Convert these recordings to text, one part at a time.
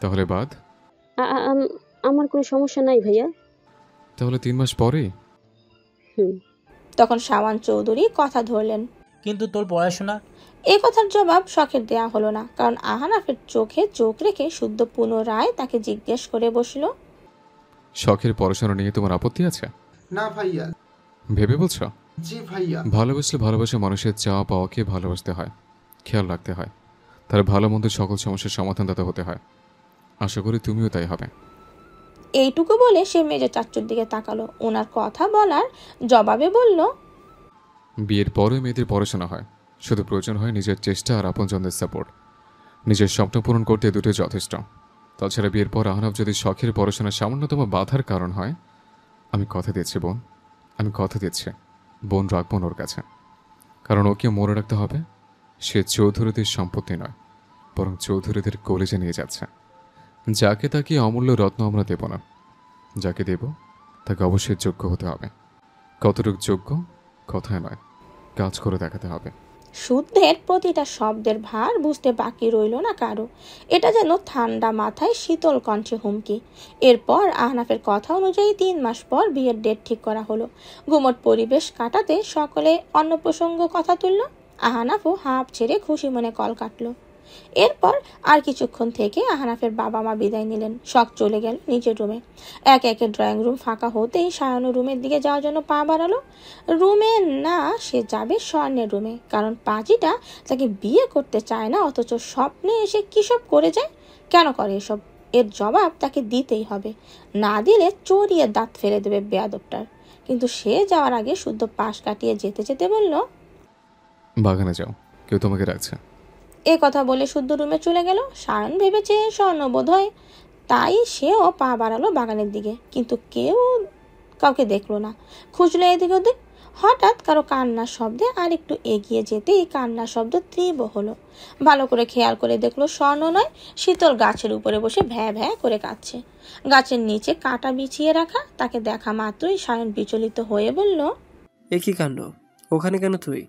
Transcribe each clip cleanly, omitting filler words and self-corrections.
তাহলে বাদ? আমার কোনো সমস্যা নাই ভাইয়া। তাহলে 3 মাস পরেই? হুম। তখন শাওন চৌধুরী কথা ধরলেন। কিন্তু তোর পড়াশোনা? এই কথার জবাব শখের দেয়া হলো না, কারণ আহনাফের চোখে চোখ রেখে শুদ্ধ পুনরায় তাকে জিজ্ঞেস করে বসল, শখের পড়াশোনা নিয়ে তোমার আপত্তি আছে? না ভাইয়া। ভেবে বলছো? জি ভাইয়া। ভালোবাসলে ভালোবাসা মানুষের চাওয়া পাওয়াকে ভালোবাসতে হয়, খেয়াল রাখতে হয়, তার ভালো মন্দ সকল সমস্যার সমাধানদাতা হতে হয়। আশা করি তুমিও তাই হবে। এইটুকু বলে সে মেজো চাচ্চুর দিকে তাকালো। ওনার কথা বলার জবাবে বলল, বিয়ের পরে মেয়েদের পড়াশোনা হয়, শুধু প্রয়োজন হয় নিজের চেষ্টা আর আপনজনদের সাপোর্ট। নিজের স্বপ্ন পূরণ করতে দুটোই যথেষ্ট। তাছাড়া বিয়ের পর আহনাফ যদি শখের পড়াশোনার সামান্যতম বাধার কারণ হয়, আমি কথা দিচ্ছি বোন, আমি কথা দিচ্ছি বোন রাখবো ওর কাছে। কারণ ওকে মনে রাখতে হবে সে চৌধুরীদের সম্পত্তি নয়, বরং চৌধুরীদের কলেজে নিয়ে যাচ্ছে। যাকে তাকে অমূল্য রত্ন আমরা দেব না, যাকে দেব তাকে অবশ্যই যোগ্য হতে হবে। কতটুকু যোগ্য কথায় নয়, কাজ করে দেখাতে হবে। শুদ্ধের প্রতিটা শব্দের ভার বুঝতে বাকি রইল না কারো। এটা যেন ঠান্ডা মাথায় শীতল কণ্ঠে হুমকি। এরপর আহনাফের কথা অনুযায়ী 3 মাস পর বিয়ের ডেট ঠিক করা হলো। গুমট পরিবেশ কাটাতে সকলে অন্য প্রসঙ্গ কথা তুলল। আহনাফও হাঁপ ছেড়ে খুশি মনে কল কাটলো। এরপর আর কিছুক্ষণ থেকে আহনাফের বাবা মা বিদায় নিলেন। শখ চলে গেল নিজের রুমে। একে একে ড্রয়িং রুম ফাঁকা হতেই সায়ানো রুমের দিকে যাওয়ার জন্য পা বাড়ালো। রুমে না, সে যাবে স্বর্ণের রুমে, কারণ পাজিটা তাকে বিয়ে করতে চায় না, অথচ স্বপ্নে এসে কিসব করে যায়। কেন করে এসব? এর জবাব তাকে দিতেই হবে, না দিলে চড়িয়ে দাঁত ফেলে দেবে বেয়াদবটার। কিন্তু সে যাওয়ার আগে শুদ্ধ পাশ কাটিয়ে যেতে যেতে বলল, বাগানে যাও, কেউ তোমাকে রাখছে। এ কথা বলে শুদ্ধ রুমে চলে গেল। সায়ন ভেবেছে স্বর্ণ বোধ হয়, তাই সেও পা বাড়ালো বাগানের দিকে। কিন্তু কাউকে দেখলো না। খুঁজলো এদিক ওদিক। হঠাৎ কারো কান্নার শব্দে আর একটু এগিয়ে যেতেই কান্নার শব্দ তীব্র হলো। ভালো করে খেয়াল করে দেখলো স্বর্ণ নয়, শীতল গাছের উপরে বসে ভ্যাঁ ভ্যাঁ করে কাঁদছে। গাছের নিচে কাঁটা বিছিয়ে রাখা। তাকে দেখা মাত্রই সায়ন বিচলিত হয়ে বলল, এ কি কাণ্ড, ওখানে কেন তুই?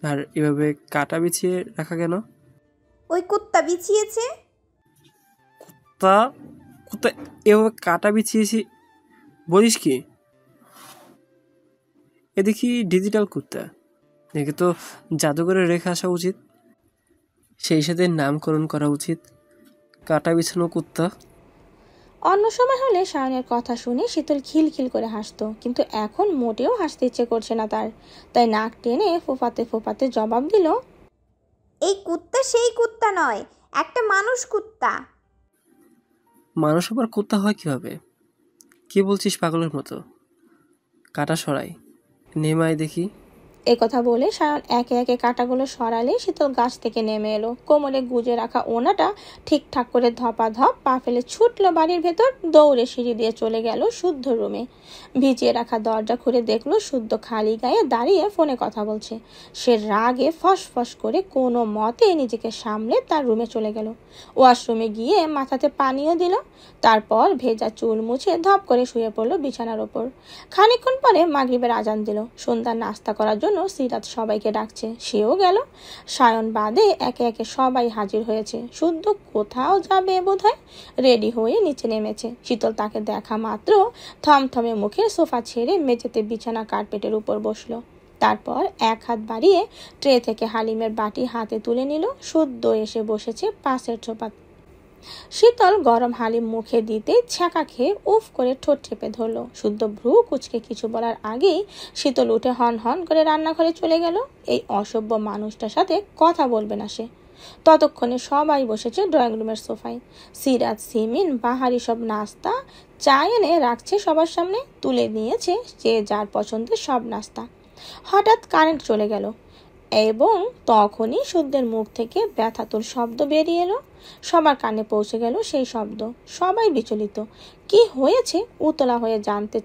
আর এভাবে কাটা বিছিয়ে রাখা কেন? ওই কুত্তা বিছিয়েছে। তা কুত্তা এভাবে কাটা বিছিয়েছি বলিস কি? এ দেখি ডিজিটাল কুত্তা, একে তো জাদুঘরে রেখে আসা উচিত, সেই সাথে নামকরণ করা উচিত কাটা বিছানো কুত্তা। অন্য সময় হলে সায়নের কথা শুনে শীতল খিলখিল করে হাসতো, কিন্তু এখন মোটেও হাসতে ইচ্ছে করছে না তার। তাই নাক টেনে ফোফাতে ফোফাতে জবাব দিল, এই কুত্তা সেই কুত্তা নয়, একটা মানুষ কুত্তা। মানুষ আবার কুত্তা হয় কিভাবে? কি বলছিস পাগলের মতো? কাটা সরাই, নেমাই দেখি। এ কথা বলে সায়ন একে একে কাঁটাগুলো সরালে শীতল গাছ থেকে নেমে এলো। কোমরে গুজে রাখা ওনাটা ঠিকঠাক করে ধপাধপ পা ফেলে ছুটলো বাড়ির ভেতর। দৌড়ে সিঁড়ি দিয়ে চলে গেল শুদ্ধ রুমে। ভিজিয়ে রাখা দরজা খুলে দেখলো শুদ্ধ খালি গায়ে দাঁড়িয়ে ফোনে কথা বলছে। সে রাগে ফস ফস করে কোনো মতে নিজেকে সামলে তার রুমে চলে গেল। ওয়াশরুমে গিয়ে মাথাতে পানিও দিল। তারপর ভেজা চুল মুছে ধপ করে শুয়ে পড়লো বিছানার ওপর। খানিকক্ষণ পরে মাগরিবের আজান দিল। সন্ধ্যার নাস্তা করার জন্য সিরাত সবাইকে ডাকছে, সেও গেল। সায়ন বাদে একে একে সবাই হাজির হয়েছে। শুদ্ধ কোথাও যাবে বোধহয়, রেডি হয়ে নিচে নেমেছে। শীতল তাকে দেখা মাত্র থমথমে মুখে সোফা ছেড়ে মেঝেতে বিছানা কার্পেটের উপর বসলো। তারপর এক হাত বাড়িয়ে ট্রে থেকে হালিমের বাটি হাতে তুলে নিল। শুদ্ধ এসে বসেছে পাশের সোফাতে। শীতল গরম হালিম মুখে দিতে ছ্যাঁকা খেয়ে উফ করে ঠোঁট চেপে ধরলো। শুদ্ধ ভ্রু কুচকে কিছু বলার আগেই শীতল উঠে হন হন করে রান্নাঘরে চলে গেল। এই অসভ্য মানুষটার সাথে কথা বলবে না সে। ততক্ষণে সবাই বসেছে ড্রয়িং রুমের সোফায়। সিরাত সিমিন বাহারি সব নাস্তা চা এনে রাখছে সবার সামনে। তুলে নিয়েছে যে যার পছন্দের সব নাস্তা। হঠাৎ কারেন্ট চলে গেল এবং তখনই শুদ্ধের মুখ থেকে ব্যথাতুর শব্দ বেরিয়ে এলো। সবার কানে পৌঁছে গেল সেই শব্দ। সবাই বিচলিত। কি হয়েছে উতলা হয়ে জানতে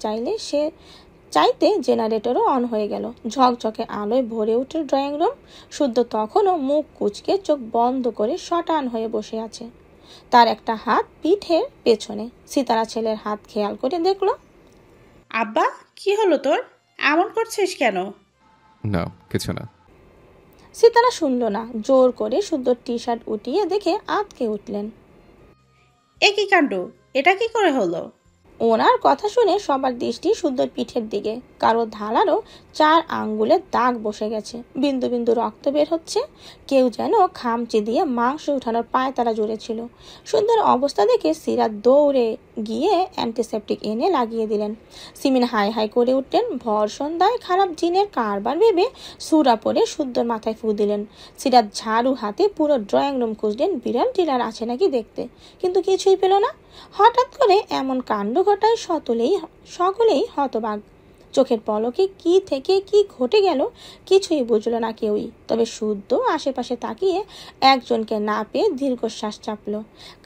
চাইতে জেনারেটরও অন হয়ে গেল। ঝকঝকে আলোয় ভরে উঠল ড্রয়িং রুম। শুদ্ধ তখনও মুখ কুঁচকে চোখ বন্ধ করে শটান হয়ে বসে আছে। তার একটা হাত পিঠের পেছনে। সিতারা ছেলের হাত খেয়াল করে দেখলো। আব্বা, কি হলো তোর? এমন করছিস কেন? না, কিছু না। সিতারা শুনল না। জোর করে শুদ্ধ টি শার্ট উঠিয়ে দেখে আঁতকে উঠলেন। এ কি কাণ্ড, এটা কি করে হলো? ওনার কথা শুনে সবার দৃষ্টি শুদ্ধর পিঠের দিকে। কারো ধারারও 4 আঙ্গুলের দাগ বসে গেছে, বিন্দু বিন্দু রক্ত বের হচ্ছে। কেউ যেন খামচি দিয়ে মাংস উঠানোর পায়তারা জুড়েছিল। শুদ্ধর অবস্থা দেখে সিরাত দৌড়ে গিয়ে অ্যান্টিসেপটিক এনে লাগিয়ে দিলেন। সিমিন হাই হাই করে উঠলেন। ভর সন্ধ্যায় খারাপ জিনের কারবার ভেবে সুরা পরে শুদ্ধর মাথায় ফু দিলেন। সিরাত ঝাড়ু হাতে পুরো ড্রয়িং রুম খুঁজলেন বিড়াল টিলার আছে নাকি দেখতে, কিন্তু কিছুই পেল না। হঠাৎ করে এমন কাণ্ড ঘটায় সকলেই হতবাক। চোখের পলকে কি থেকে কি ঘটে গেল কিছুই বুঝলো না কেউই। তবে শুদ্ধ আশেপাশে তাকিয়ে একজনকে না পেয়ে দীর্ঘশ্বাস চাপল।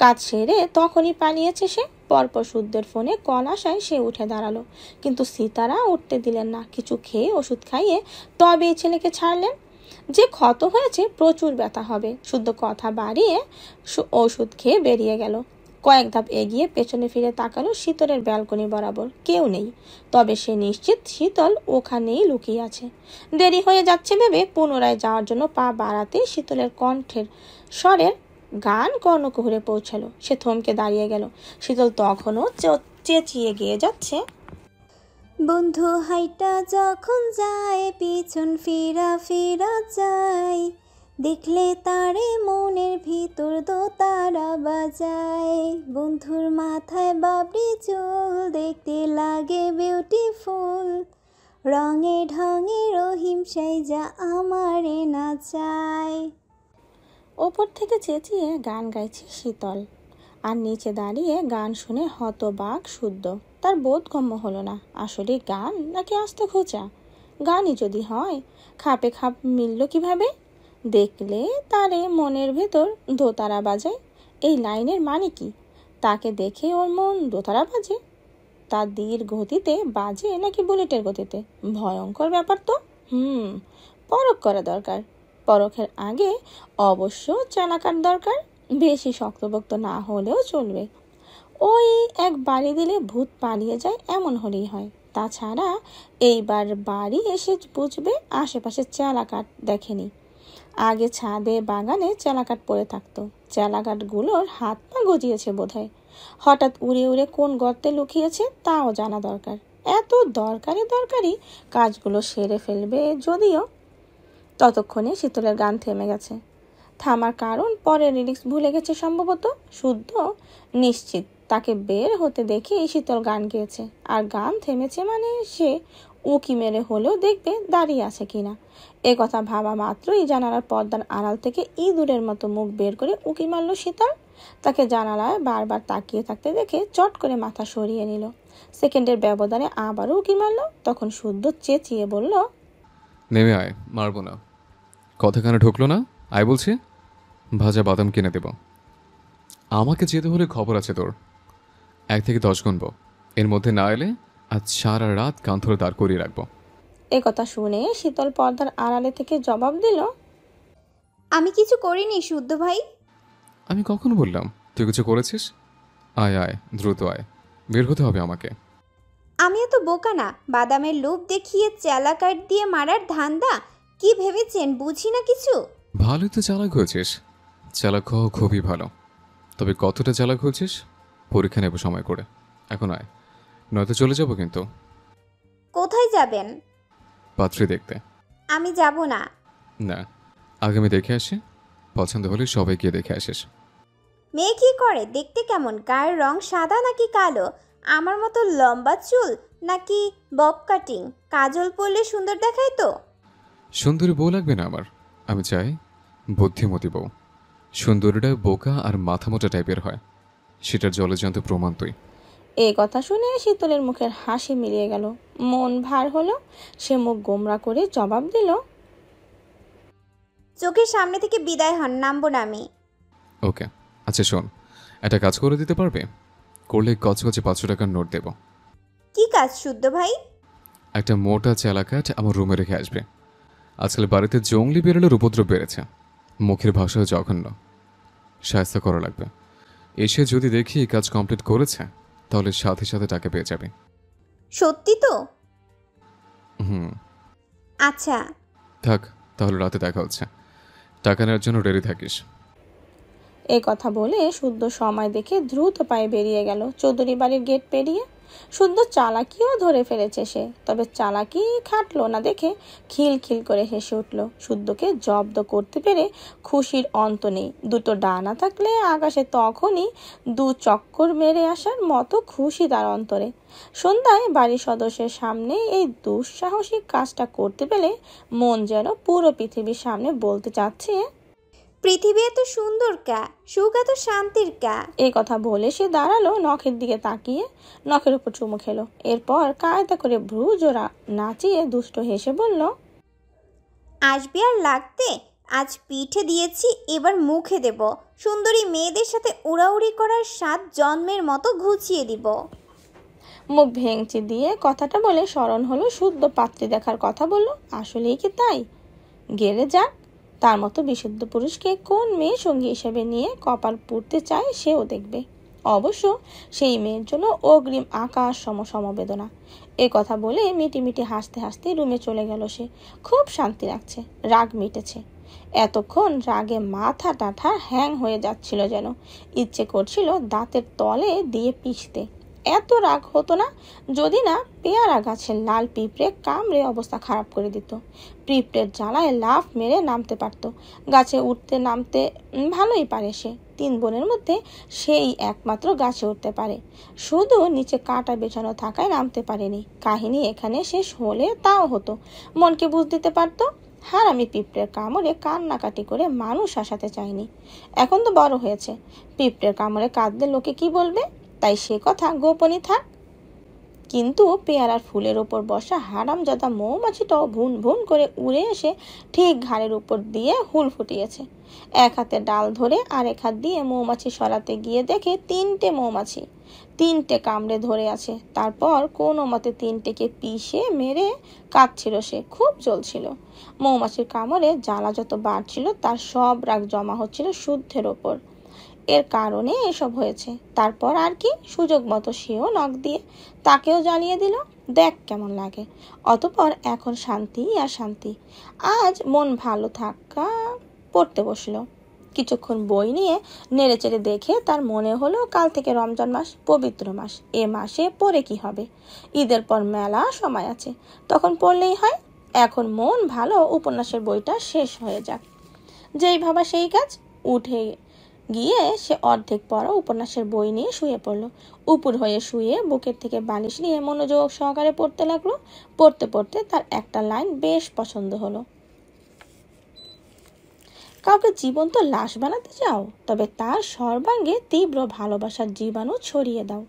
কাজ সেরে তখনই পালিয়েছে সে। পরপর শুদ্ধের ফোনে কল আসায় সে উঠে দাঁড়ালো, কিন্তু সিতারা উঠতে দিলেন না। কিছু খেয়ে ওষুধ খাইয়ে তবে এই ছেলেকে ছাড়লেন। যে ক্ষত হয়েছে প্রচুর ব্যথা হবে। শুদ্ধ কথা বাড়িয়ে ওষুধ খেয়ে বেরিয়ে গেল। কয়েক ধাপ এগিয়ে পেছনে ফিরে তাকালো। শীতলের ব্যালকনি বরাবর কেউ নেই, তবে সে নিশ্চিত শীতল ওখানেই লুকিয়ে আছে। দেরি হয়ে যাচ্ছে ভেবে পুনরায় যাওয়ার জন্য পা বাড়াতে শীতলের কণ্ঠের স্বরের গান কর্ণকুহরে পৌঁছালো। সে থমকে দাঁড়িয়ে গেল। শীতল তখনও চেঁচিয়ে গিয়ে যাচ্ছে, বন্ধু হাইটা যখন যায় পিছন ফিরা ফিরা যায়, দেখলে তারে মনের ভিতর দোতারা বাজায়। বন্ধুর মাথায় বাবরি চুল দেখতে লাগে বিউটিফুল, রঙে ঢঙে রহিম সাইজা আমারে নাচায়। ওপর থেকে চেঁচিয়ে গান গাইছে শীতল, আর নিচে দাঁড়িয়ে গান শুনে হতবাক শুদ্ধ। তার বোধগম্য হলো না আসলে গান নাকি আস্ত খোঁচা। গানই যদি হয় খাপে খাপ মিলল কিভাবে? দেখলে তারে মনের ভেতর দোতারা বাজায়, এই লাইনের মানে কি? তাকে দেখে ওর মন দোতারা বাজে? তার ধীর গতিতে বাজে নাকি বুলেটের গতিতে? ভয়ঙ্কর ব্যাপার তো। পরখ করা দরকার। পরখের আগে অবশ্য চালাকার দরকার। বেশি শক্তপোক্ত না হলেও চলবে। ওই এক বাড়ি দিলে ভূত পালিয়ে যায় এমন হলেই হয়। তাছাড়া এইবার বাড়ি এসে বুঝবে আশেপাশে চালাকাট দেখেনি। আগে ছাদে বাগানে চালাকাট পড়ে থাকতো, চালাকাটগুলোর হাত পা গজিয়েছে বোধহয়। হঠাৎ উড়ে উড়ে কোন গর্তে লুকিয়েছে তাও জানা দরকার। এত দরকারি কাজগুলো সেরে ফেলবে যদিও। ততক্ষণে শীতলের গান থেমে গেছে। থামার কারণ পরের লিরিক্স ভুলে গেছে সম্ভবত। শুদ্ধ নিশ্চিত তাকে বের হতে দেখে শীতল গান গেয়েছে, আর গান থেমেছে মানে সে উকি মেরে হলেও দেখবে দাঁড়িয়ে আছে কিনা। এ কথা ভাবা মাত্রই জানালার পর্দার আড়াল থেকে ইঁদুরের মতো মুখ বের করে উকি মারল শীতল। তাকে জানালায় বারবার তাকিয়ে থাকতে দেখে চট করে মাথা সরিয়ে নিল। সেকেন্ডের ব্যবধানে আবারও উকি মারল। তখন শুদ্ধ চেঁচিয়ে বলল, নেমে আয়, মারবো না। কথা কানে ঢুকলো না? আয় বলছি। ভাজা বাদাম কিনে দেব। আমাকে যেতে হলে খবর আছে তোর। 1 থেকে 10 গুনবো, এর মধ্যে না এলে আজ সারা রাত কান ধরে দাঁড় করিয়ে রাখবো। এ কথা শুনে শীতল পর্দার আড়ালে থেকে জবাব দিল, আমি কিছু করিনি শুদ্ধ ভাই। আমি কখন বললাম তুই কিছু করেছিস? আয় আয়, দ্রুত আয়, বের হতে হবে আমাকে। আমি এত বোকা না, বাদামের লোভ দেখিয়ে চেলা কাঠ দিয়ে মারার ধান্দা কি ভেবেছেন বুঝি না কিছু। ভালোই তো চালাক হয়েছিস। চালাক হওয়া খুবই ভালো, তবে কতটা চালাক হয়েছিস পরীক্ষা নেব সময় করে। এখন আয়, নয়তো চলে যাব কিন্তু। কোথায় যাবেন? পাত্রী দেখতে। আমি যাব না। না, আগে আমি দেখে আসি, পছন্দ হলে সবাই গিয়ে দেখে আসিস। মেয়ে কি করে, দেখতে কেমন, গায়ের রং সাদা নাকি কালো, আমার মতো লম্বা চুল নাকি বব কাটিং, কাজল পরলে সুন্দর দেখায় তো? সুন্দরী বউ লাগবে না আমার, আমি চাই বুদ্ধিমতী বউ। সুন্দরীটা বোকা আর মাথা মোটা টাইপের হয়, সেটার জলজান্ত প্রমাণ তুই। এই কথা শুনে শীতলের মুখের হাসি মিলিয়ে গেল, মন ভার হলো। সে মুখ গোমরা করে জবাব দিল, চোখের সামনে থেকে বিদায় হন, নামবো না আমি। ওকে, আচ্ছা শোন, একটা কাজ করে দিতে পারবে? করলে কচকচে 500 টাকার নোট দেব। কি কাজ শুদ্ধ ভাই? একটা মোটা চালাকাঠ আমার রুমে রেখে আসবে। আজকাল বাড়িতে জঙ্গলি বেরোলের উপদ্রব বেড়েছে, মুখের ভাষাও জঘন্য, সাহায্য করা লাগবে। এসে যদি দেখি এই কাজ কমপ্লিট করেছে তাহলে সাথে সাথে টাকা পেয়ে যাবে। সত্যি তো? হুম। আচ্ছা থাক, তাহলে রাতে দেখা হচ্ছে। টাকা নেওয়ার জন্য রেডি থাকিস। এই কথা বলে শুদ্ধ সময় দেখে দ্রুত পায়ে বেরিয়ে গেল চৌধুরী বাড়ির গেট পেরিয়ে। শুদ্ধ চালাকিও ধরে ফেলেছে সে, তবে চালাকি খাটলো না দেখে খিলখিল করে হেসে উঠল। শুদ্ধকে জব্দ করতে পেরে খুশির অন্ত নেই। দুটো ডানা থাকলে আকাশে তখনই দু চক্কর মেরে আসার মতো খুশি তার অন্তরে। সন্ধ্যায় বাড়ির সদস্যের সামনে এই দুঃসাহসিক কাজটা করতে পেলে মন যেন পুরো পৃথিবীর সামনে বলতে চাচ্ছে, পৃথিবী এত সুন্দর কা, সুখ এত শান্তির কা। এই কথা বলে সে দাঁড়ালো, নখের দিকে তাকিয়ে নখের উপর চুমু খেলো। এরপর কায়দা করে ভ্রু জোড়া নাচিয়ে দুষ্ট হেসে বলল, আসবি আর লাগতে? আজ পিঠে দিয়েছি, এবার মুখে দেব। সুন্দরী মেয়েদের সাথে উড়াউড়ি করার স্বাদ জন্মের মতো ঘুচিয়ে দিব। মুখ ভেঙচি দিয়ে কথাটা বলে স্মরণ হলো শুদ্ধ পাত্রী দেখার কথা বলল। আসলেই কি তাই? গেলে যাক, তার মতো বিশুদ্ধ পুরুষকে কোন মেয়ে সঙ্গী হিসেবে নিয়ে কপাল পুড়তে চায় সেও দেখবে। অবশ্য সেই মেয়ের জন্য অগ্রিম আকাশ সমবেদনা। এ কথা বলে মিটিমিটি হাসতে হাসতে রুমে চলে গেল সে। খুব শান্তি লাগছে, রাগ মিটেছে। এতক্ষণ রাগে মাথা টাঠা হ্যাং হয়ে যাচ্ছিল, যেন ইচ্ছে করছিল দাঁতের তলে দিয়ে পিষতে। এত রাগ হতো না যদি না পেয়ারা গাছের লাল পিঁপড়ে কামড়ে অবস্থা খারাপ করে দিত। পিঁপড়ের জ্বালায় লাফ মেরে নামতে পারত। গাছে উঠতে নামতে ভালোই পারে সে। 3 বোনের মধ্যে সেই একমাত্র গাছে উঠতে পারে, শুধু নিচে কাঁটা বেছানো থাকায় নামতে পারেনি। কাহিনী এখানে শেষ হলে তাও হতো, মনকে বুঝ দিতে পারতো। হারামি পিঁপড়ের কামড়ে কান্নাকাটি করে মানুষ হাসাতে চায়নি। এখন তো বড় হয়েছে, পিঁপড়ের কামড়ে কাঁদলে লোকে কি বলবে, তাই সে কথা গোপনই থাক। কিন্তু পেয়ারার ফুলের ওপর বসা হারামজাদা মৌমাছিটাও ভুন ভুন করে উড়ে এসে ঠিক ঘাড়ের উপর দিয়ে হুল ফুটিয়েছে। এক হাতে ডাল ধরে আরেক হাত দিয়ে মৌমাছি সরাতে গিয়ে দেখে 3টে মৌমাছি 3টে কামড়ে ধরে আছে। তারপর কোনো মতে 3টেকে পিষে মেরে কাঁদছিল সে, খুব জ্বলছিল। মৌমাছির কামড়ে জ্বালা যত বাড়ছিল তার সব রাগ জমা হচ্ছিল শুদ্ধের ওপর। এর কারণে এসব হয়েছে। তারপর আর কি, সুযোগ মতো সেও নখ দিয়ে তাকেও জ্বালিয়ে দিল, দেখ কেমন লাগে। অতঃপর এখন শান্তি আর শান্তি। আজ মন ভালো থাকা পড়তে বসলো। কিছুক্ষণ বই নিয়ে নেড়েচেড়ে দেখে তার মনে হলো কাল থেকে রমজান মাস, পবিত্র মাস। এ মাসে পড়ে কি হবে, ঈদের পর মেলা সময় আছে, তখন পড়লেই হয়। এখন মন ভালো, উপন্যাসের বইটা শেষ হয়ে যাক। যেই ভাবা সেই কাজ। উঠে গিয়ে সে অর্ধেক পড়া উপন্যাসের বই নিয়ে শুয়ে পড়ল। উপুর হয়ে শুয়ে বুকের থেকে বালিশ নিয়ে মনোযোগ সহকারে পড়তে লাগলো। পড়তে পড়তে তার একটা লাইন বেশ পছন্দ হলো। কাউকে জীবন্ত লাশ বানাতে চাও, তবে তার সর্বাঙ্গে তীব্র ভালোবাসার জীবাণু ছড়িয়ে দাও।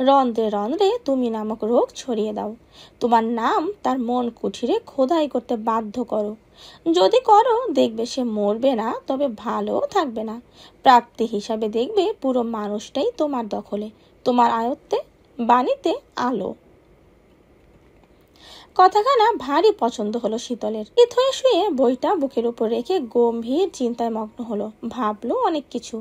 রন্ধ্রে রন্ধ্রে তুমি নামক রোগ ছড়িয়ে দাও। তোমার নাম তার মন কুঠিরে খোদাই করতে বাধ্য করো। যদি করো দেখবে সে মরবে না, তবে ভালো থাকবে না। প্রাপ্তি হিসাবে দেখবে পুরো মানুষটাই তোমার দখলে, তোমার আয়ত্তে, বাণীতে আলো। কথাখানা ভারী পছন্দ হলো শীতলের। ঈদ হয়ে শুয়ে বইটা বুকের উপর রেখে গম্ভীর চিন্তায় মগ্ন হলো। ভাবলো অনেক কিছু।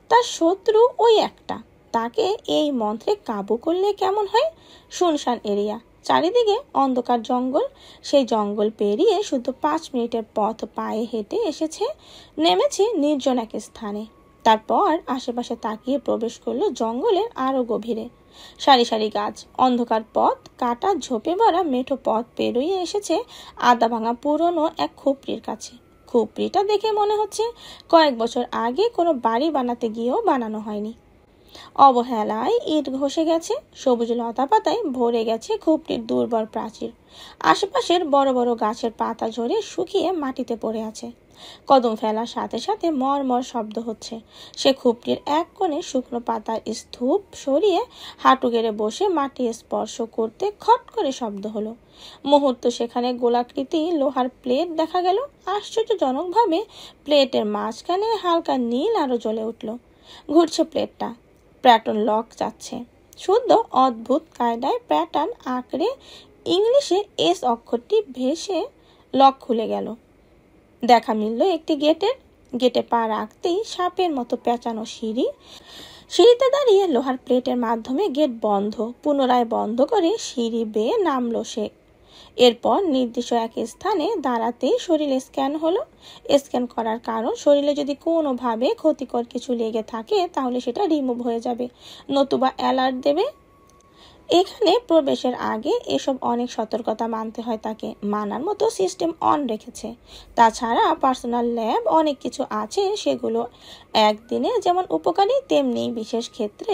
তার শত্রু ওই একটা, তাকে এই মন্ত্রে কাবু করলে কেমন হয়। শুনশান এরিয়া, চারিদিকে অন্ধকার জঙ্গল। সেই জঙ্গল পেরিয়ে শুধু 5 মিনিটের পথ পায়ে হেঁটে এসেছে, নেমেছে নির্জন এক স্থানে। তারপর আশেপাশে তাকিয়ে প্রবেশ করলো জঙ্গলের আরো গভীরে। সারি সারি গাছ, অন্ধকার পথ, কাটা ঝোপে ভরা মেঠো পথ পেরোয় এসেছে আদা ভাঙা পুরনো এক খুপড়ির কাছে। খুপড়িটা দেখে মনে হচ্ছে কয়েক বছর আগে কোনো বাড়ি বানাতে গিয়েও বানানো হয়নি। অবহেলায় ইট ঘষে গেছে, সবুজ লতা পাতায় ভরে গেছে খুপড়ির দুর্বল প্রাচীর। আশেপাশের বড় বড় গাছের পাতা ঝরে শুকিয়ে মাটিতে পড়ে আছে। কদম ফেলার সাথে সাথে মরমর শব্দ হচ্ছে। সে খুপড়ির এক কোণে শুকনো পাতার স্তূপ সরিয়ে হাঁটু গেড়ে বসে মাটি স্পর্শ করতে খট করে শব্দ হলো। মুহূর্ত সেখানে গোলাকৃতি লোহার প্লেট দেখা গেল। আশ্চর্যজনকভাবে প্লেটের মাঝখানে হালকা নীল আরো জ্বলে উঠল। ঘুরছে প্লেটটা, প্যাটার্ন লক যাচ্ছে। শুদ্ধ অদ্ভুত কায়দায় প্যাটার্ন আঁকড়ে ইংলিশে এস অক্ষরটি ভেসে লক খুলে গেল। দেখা মিলল একটি গেটের। গেটে পা রাখতেই সাপের মতো পেঁচানো সিঁড়ি। সিঁড়িতে দাঁড়িয়ে লোহার প্লেটের মাধ্যমে গেট বন্ধ। পুনরায় বন্ধ করে সিঁড়ি বেয়ে নামলো সে। এরপর নির্দিষ্ট এক স্থানে দাঁড়াতেই শরীর স্ক্যান হলো। স্ক্যান করার কারণ, শরীরে যদি কোনোভাবে ক্ষতিকর কিছু লেগে থাকে তাহলে সেটা রিমুভ হয়ে যাবে, নতুবা অ্যালার্ট দেবে। এখানে প্রবেশের আগে এসব অনেক সতর্কতা মানতে হয় তাকে, মানার মতো সিস্টেম অন রেখেছে। তাছাড়া পার্সোনাল ল্যাব অনেক কিছু আছে, সেগুলো একদিনে যেমন উপকারী তেমনি বিশেষ ক্ষেত্রে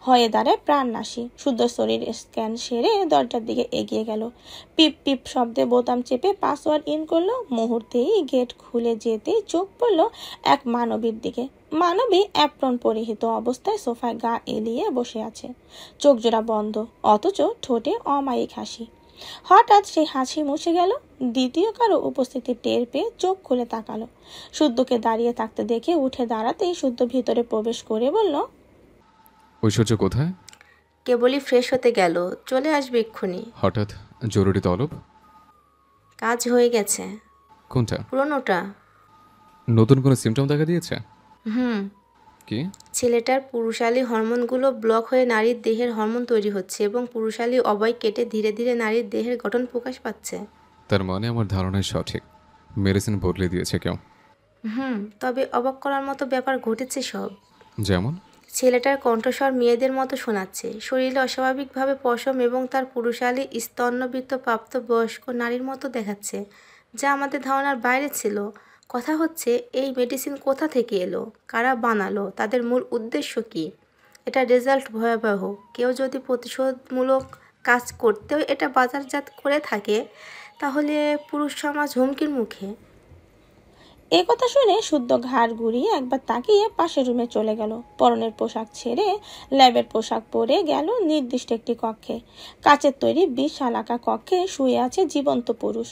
হয়ে দাঁড়ায় প্রাণনাশী। শুদ্ধ শরীর স্ক্যান সেরে দরজার দিকে এগিয়ে গেল। পিপ পিপ শব্দে বোতাম চেপে পাসওয়ার্ড ইন করলো। মুহূর্তেই গেট খুলে যেতেই চোখ পড়লো এক মানবীর দিকে। মানবী অ্যাপ্রন পরিহিত অবস্থায় সোফায় গা এলিয়ে বসে আছে, চোখ জোড়া বন্ধ, অথচ ঠোঁটে অমায়িক হাসি। হঠাৎ সেই হাসি মুছে গেল। দ্বিতীয় কারো উপস্থিতি টের পেয়ে চোখ খুলে তাকালো। শুদ্ধকে দাঁড়িয়ে থাকতে দেখে উঠে দাঁড়াতেই শুদ্ধ ভিতরে প্রবেশ করে বলল, ঐশ্বর্য কোথায়? কেবলই ফ্রেশ হতে গেল, চলে আসবে এক্ষুনি। হঠাৎ জরুরি তলব? কাজ হয়ে গেছে। কোনটা? পুরোনোটা। নতুন কোনো সিমটম দেখা দিয়েছে? কি? ছেলেটার পুরুষালী হরমোনগুলো ব্লক হয়ে নারীর দেহের হরমোন তৈরি হচ্ছে এবং পুরুষালী অবয়ব কেটে ধীরে ধীরে নারীর দেহের গঠন প্রকাশ পাচ্ছে। তার মানে আমার ধারণাই সঠিক, মেডিসিন বদলে দিয়েছে কেউ। তবে অবাক করার মতো ব্যাপার ঘটেছে সব। যেমন? ছেলেটার কণ্ঠস্বর মেয়েদের মতো শোনাচ্ছে, শরীরে অস্বাভাবিকভাবে পশম এবং তার পুরুষালী স্তন্যবৃত্ত প্রাপ্ত বয়স্ক নারীর মতো দেখাচ্ছে, যা আমাদের ধারণার বাইরে ছিল। কথা হচ্ছে, এই মেডিসিন কোথা থেকে এলো, কারা বানালো, তাদের মূল উদ্দেশ্য কী? এটা রেজাল্ট ভয়াবহ। কেউ যদি প্রতিশোধমূলক কাজ করতেও এটা বাজারজাত করে থাকে তাহলে পুরুষ সমাজ হুমকির মুখে। এ কথা শুনে শুদ্ধ ঘাড় ঘুরিয়ে একবার তাকিয়ে পাশের রুমে চলে গেল। পরনের পোশাক ছেড়ে ল্যাবের পোশাক পরে গেল নির্দিষ্ট একটি কক্ষে। কাচের তৈরি বিশালাকা কক্ষে শুয়ে আছে জীবন্ত পুরুষ।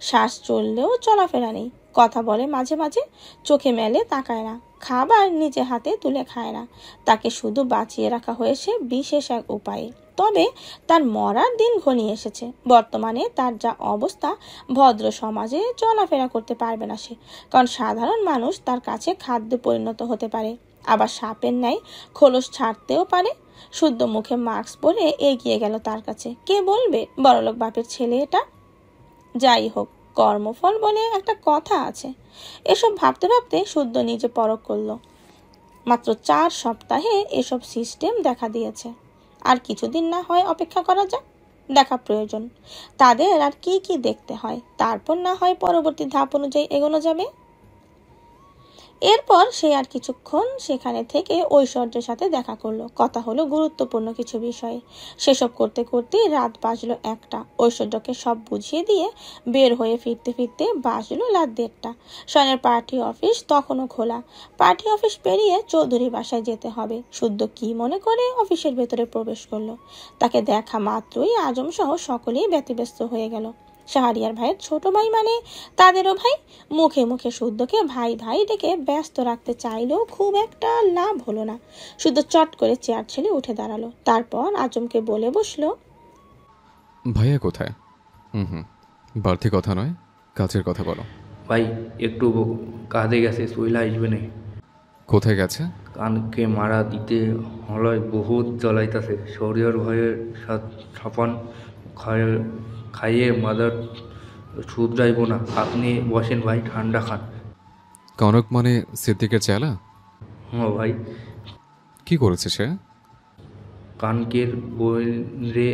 শ্বাস চললেও চলাফেরা নেই, কথা বলে মাঝে মাঝে, চোখে মেলে তাকায় না, খাবার নিজে হাতে তুলে খায় না। তাকে শুধু বাঁচিয়ে রাখা হয়েছে বিশেষ এক উপায়ে। তবে তার মরার দিন ঘনিয়ে এসেছে। বর্তমানে তার যা অবস্থা, ভদ্র সমাজে চলাফেরা করতে পারবে না সে, কারণ সাধারণ মানুষ তার কাছে খাদ্যে পরিণত হতে পারে, আবার সাপের ন্যায় খোলস ছাড়তেও পারে। শুদ্ধ মুখে মাস্ক পরে এগিয়ে গেল তার কাছে। কে বলবে বড়লোক বাপের ছেলে এটা? যাই হোক, কর্মফল বলে একটা কথা আছে। এসব ভাবতে ভাবতে শুদ্ধ নিজে পরখ করলো। মাত্র 4 সপ্তাহে এসব সিস্টেম দেখা দিয়েছে। আর কিছুদিন না হয় অপেক্ষা করা যাক, দেখা প্রয়োজন তাদের আর কি কি দেখতে হয়, তারপর না হয় পরবর্তী ধাপ অনুযায়ী এগোনো যাবে। এরপর সে আর কিছুক্ষণ সেখানে থেকে ঐশ্বর্যের সাথে দেখা করলো। কথা হলো গুরুত্বপূর্ণ কিছু বিষয়ে। সেসব করতে করতে রাত বাজলো 1টা। ঐশ্বর্যকে সব বুঝিয়ে দিয়ে বের হয়ে ফিরতে ফিরতে বাজলো রাত 1:30। শয়নের পার্টি অফিস তখনও খোলা। পার্টি অফিস পেরিয়ে চৌধুরী বাসায় যেতে হবে। শুদ্ধ কি মনে করে অফিসের ভেতরে প্রবেশ করলো। তাকে দেখা মাত্রই আজম সহ সকলেই ব্যতিব্যস্ত হয়ে গেল। শাহরিয়ার ভাইয়ের ছোট ভাই মানে তাদেরও ভাই। মুখে মুখে শুদ্ধকে ভাই ভাই ডেকে ব্যস্ত রাখতে চাইলেও খুব একটা লাভ হলো না। শুদ্ধ চট করে চেয়ার ছেড়ে উঠে দাঁড়ালো। তারপর আজমকে বলে বসলো, ভাইয়া কোথায়? বাড়তি কথা নয়, কাজের কথা বলো। ভাই একটু কাঁধে গেছে, শৈলা আসবে না। কোথায় গেছে? কানকে মারা দিতে হলয় বহুত জ্বলাইতাছে। শরীর ভয়ের সাপান খাইয়ে মাদার শুধরাইব না। আপনি বসেন ভাই, ঠান্ডা খান। কনক মানে সিদ্দিকের চেলা? ভাই। কি করেছে সে? কানকের বইরে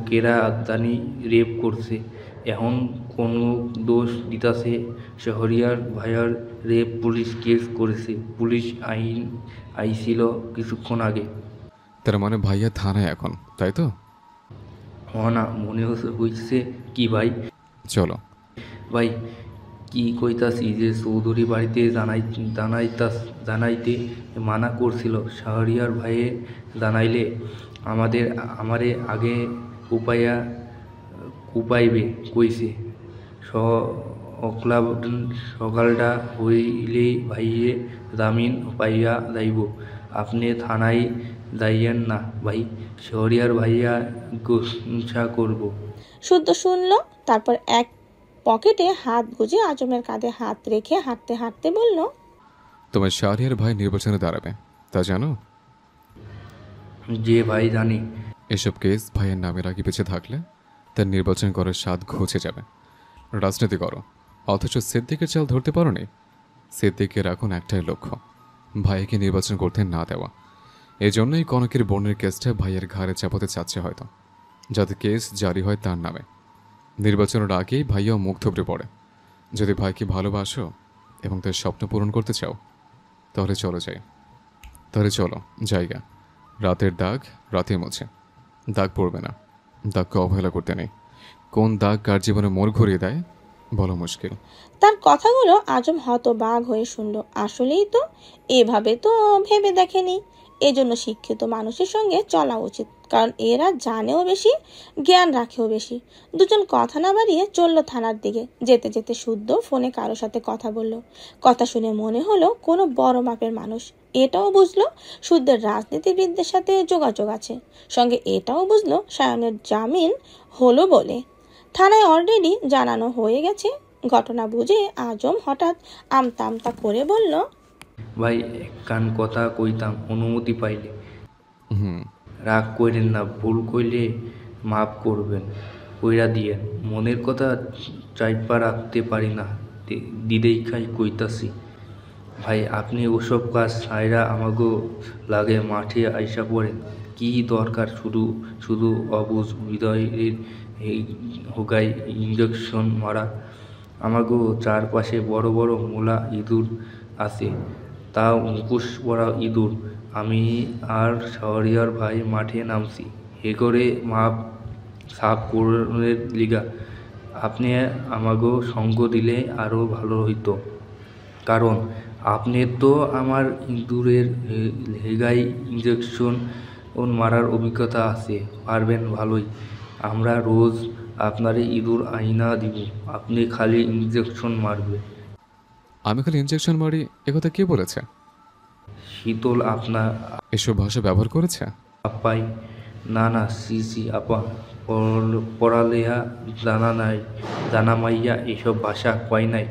কেরা আদানি রেপ করছে। এখন কোনো দোষ দিতাছে শহরিয়ার ভাইয়ার রেপ পুলিশ কেস করেছে। পুলিশ আইছিল কিছুক্ষণ আগে। তার মানে ভাইয়া থানায় এখন, তাই তো? না, মনে হইছে কি ভাই? চলো ভাই কি কইতাছি যে চৌধুরী বাড়িতে জানাইতে মানা করছিল। শাহরিয়ার ভাইয়ে জানাইলে আমারে আগে উপাইবে কইছে। সকালটা হইলেই ভাইয়ে জামিন পাইয়া যাইব। আপনি থানায় যাইয়েন না ভাই, শহরিয়ার ভাইয়া গোসা করব। শুদ্ধ শুনলো। তারপর এক পকেটে হাত গুজে আজমের কাঁধে হাত রেখে হাঁটতে হাঁটতে বলল, তোমার শাহরিয়ার ভাই নির্বাচনে দাঁড়াবে, তা জানো? যে ভাই জানি। এসব কেস ভাইয়ের নামের আগে পিছিয়ে থাকলে তার নির্বাচন করার স্বাদ ঘুচে যাবে। রাজনীতি করো, অথচ সিদ্দিকের চাল ধরতে পারোনি। সিদ্দিকের এখন একটাই লক্ষ্য, ভাইকে নির্বাচন করতে না দেওয়া। এই জন্যই কনকের বোনের কেসটা ভাইয়ের ঘাড়ে চাপাতে চাচ্ছে হয়তো, যাতে কেস জারি হয় তার নামে। নির্বাচনের আগেই ভাইয়াও মুখ থুবড়ে পড়ে। যদি ভাইকে ভালোবাসো এবং তার স্বপ্ন পূরণ করতে চাও, তাহলে চলো জায়গা। রাতের দাগ রাতে মোছে, দাগ পড়বে না। দাগকে অবহেলা করতে নেই। কোন দাগ কার জীবনে মোড় ঘুরিয়ে দেয় বলো মুশকিল। তার কথাগুলো আজম হতবাক হয়ে শুনল। আসলেই তো, এভাবে তো ভেবে দেখেনি। এজন্য শিক্ষিত মানুষের সঙ্গে চলা উচিত, কারণ এরা জানেও বেশি, জ্ঞান রাখেও বেশি। দুজন কথা না বাড়িয়ে চলল থানার দিকে। যেতে যেতে শুদ্ধ ফোনে কারোর সাথে কথা বলল। কথা শুনে মনে হলো কোনো বড় মাপের মানুষ। এটাও বুঝলো শুদ্ধের রাজনীতিবিদদের সাথে যোগাযোগ আছে। সঙ্গে এটাও বুঝলো সায়নের জামিন হলো বলে থানায় অলরেডি জানানো হয়ে গেছে। ঘটনা বুঝে আজম হঠাৎ আমতা আমতা করে বলল, ভাই কান কথা কইতাম অনুমতি পাইলে। হুম। রাগ কইরেন না, ভুল কইলে মাফ করবেন, কইরা দিয়েন। মনের কথা চাইপা রাখতে পারি না, দিদেই খাই কইতাছি। ভাই আপনি ওসব কাজ ছাইরা আমাগো লাগে মাঠে আইসা পড়েন। কি দরকার শুধু শুধু অবুঝ হৃদয়ের এই হোগায় ইঞ্জেকশন মারা? আমাগো চারপাশে বড় বড় মোলা ইঁদুর আছে, তাও মুখোশ পরা ইঁদুর। আমি আর শহরিয়ার ভাই মাঠে নামছি হে করে মাপ সাফ করার লিগা। আপনি আমাগো সঙ্গ দিলে আরও ভালো হইতো, কারণ আপনি তো আমার ইঁদুরের হেগায় ইঞ্জেকশন মারার অভিজ্ঞতা আছে, পারবেন ভালোই। আমরা রোজ আপনারে ইঁদুর আইনা দিব, আপনি খালি ইঞ্জেকশন মারবে। আমি খালি ইনজেকশন মারি, একথা কে বলেছে? শীতল আপনা এসব ভাষা ব্যবহার করেছে? আপাই না না সি আপা, পড়ালেহা জানা মাইয়া এসব ভাষা কয় নাই।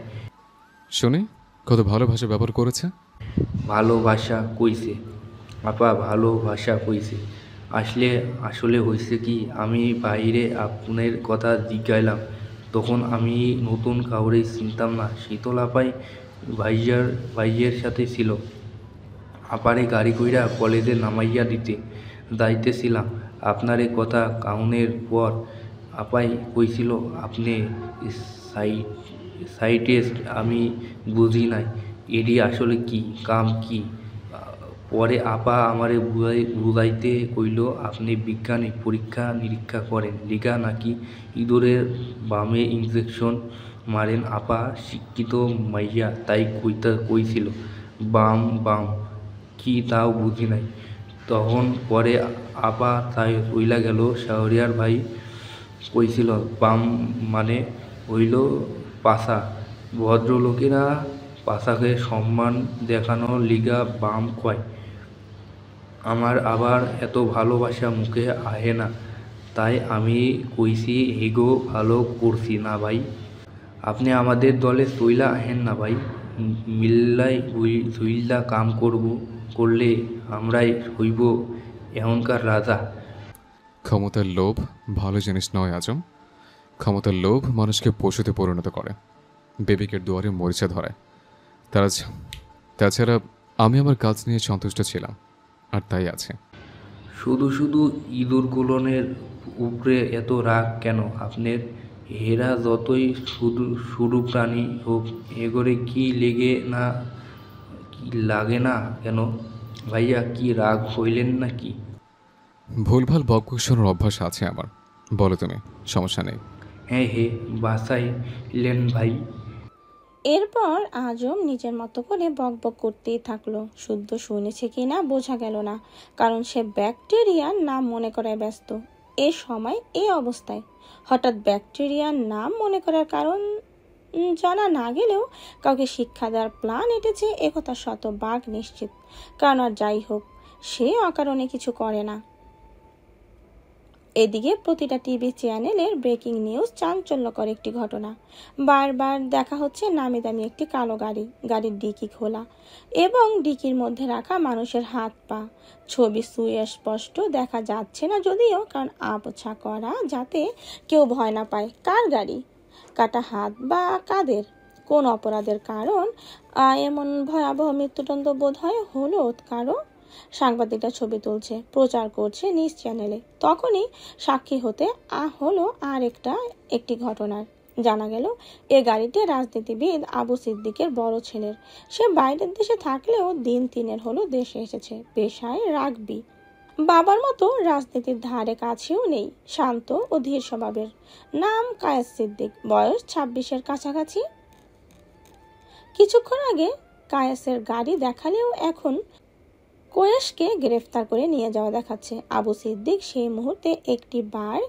শুনি কত ভালো ভাষা ব্যবহার করেছে। ভালোবাসা কইছে আপা, ভালোবাসা কইছে। আসলে হয়েছে কি, আমি বাইরে আপনার কথা জিজ্ঞাইলাম, তখন আমি নতুন কাউরে চিনতাম না। শীতল আপাই ভাইয়ের সাথে ছিল। আপারে গাড়ি কইরা কলেজে নামাইয়া দিতে যাইতেছিলাম। আপনার কথা কাউনের পর আপাই কইছিল আপনি সাইটিস্ট। আমি বুঝি নাই এডি আসলে কি কাম কি। পরে আপা আমারে বুঝাইতে কইল আপনি বিজ্ঞানী, পরীক্ষা নিরীক্ষা করেন লিগা নাকি ইঁদুরের বামে ইঞ্জেকশন মারেন। আপা শিক্ষিত মাইয়া, তাই কইছিল বাম কি তাও বুঝি নাই। তখন পরে আপা তাই চইলা গেল। শহরিয়ার ভাই কইছিল বাম মানে হইল পাছা। ভদ্রলোকেরা পাছাকে সম্মান দেখানোর লিগা বাম কয়। আমার আবার এত ভালোবাসা মুখে আহে না, তাই আমি কইছি হেগো ভালো করছি না ভাই। আপনি আমাদের দলে চইলা আহেন না ভাই। মিল্লাই চইলা কাম করলে আমরাই হইব এখনকার রাজা। ক্ষমতার লোভ ভালো জিনিস নয় আজম। ক্ষমতার লোভ মানুষকে পশুতে পরিণত করে, বিবেকের দুয়ারে মরিচা ধরায়। তাছাড়া আমি আমার কাজ নিয়ে সন্তুষ্ট ছিলাম, আর তাই আছে। শুধু ইঁদুরগুলোনের উপরে এত রাগ কেন আপনার? হেরা যতই শুধু প্রাণী হোক, এগোরে কি লাগে না কেন? ভাইয়া কি রাগ হইলেন নাকি? ভুলভাল বকবক শোনার অভ্যাস আছে আমার, বলো তুমি, সমস্যা নেই। হ্যাঁ বাসাইলেন ভাই। এরপর আজম নিজের মতো করে বকবক করতেই থাকলো। শুদ্ধ শুনেছে কিনা বোঝা গেল না, কারণ সে ব্যাকটেরিয়ার নাম মনে করায় ব্যস্ত। এ সময় এই অবস্থায় হঠাৎ ব্যাকটেরিয়ার নাম মনে করার কারণ জানা না গেলেও কাউকে শিক্ষা দেওয়ার প্ল্যান এঁটেছে একথা শতভাগ নিশ্চিত। কারণ আর যাই হোক, সে অকারণে কিছু করে না। এদিকে প্রতিটা টিভি চ্যানেলের ব্রেকিং নিউজ, চাঞ্চল্যকর একটি ঘটনা। বারবার দেখা হচ্ছে নামি দামি একটি কালো গাড়ি, গাড়ির ডিকি খোলা এবং ডিকির মধ্যে রাখা মানুষের হাত পা। ছবি সুস্পষ্ট দেখা যাচ্ছে না যদিও, কারণ আবছা করা যাতে কেউ ভয় না পায়। কার গাড়ি? কাটা হাত বা কাদের? কোন অপরাধের কারণ এমন ভয়াবহ মৃত্যুদণ্ড বোধ হয় হলো কারো? সাংবাদিকরা ছবি তুলছে, প্রচার করছে নিউজ চ্যানেলে। তখনই সাক্ষী হতে হলো একটি ঘটনার। জানা গেল এ গাড়িতে রাজনীতিবিদ আবু সিদ্দিকের বড় ছেলের। সে বাইরের দেশে থাকলেও দিন 3 হলো দেশে এসেছে। পেশায় রাগবি, বাবার মতো রাজনীতির ধারে কাছেও নেই, শান্ত ও ধীর স্বভাবের। নাম কায়েস সিদ্দিক, বয়স 26-এর কাছাকাছি। কিছুক্ষণ আগে কায়েসের গাড়ি দেখালেও এখন কোয়েশকে গ্রেফতার করে নিয়ে যাওয়া দেখাচ্ছে। আবু সিদ্দিক সেই মুহূর্তে একটি বার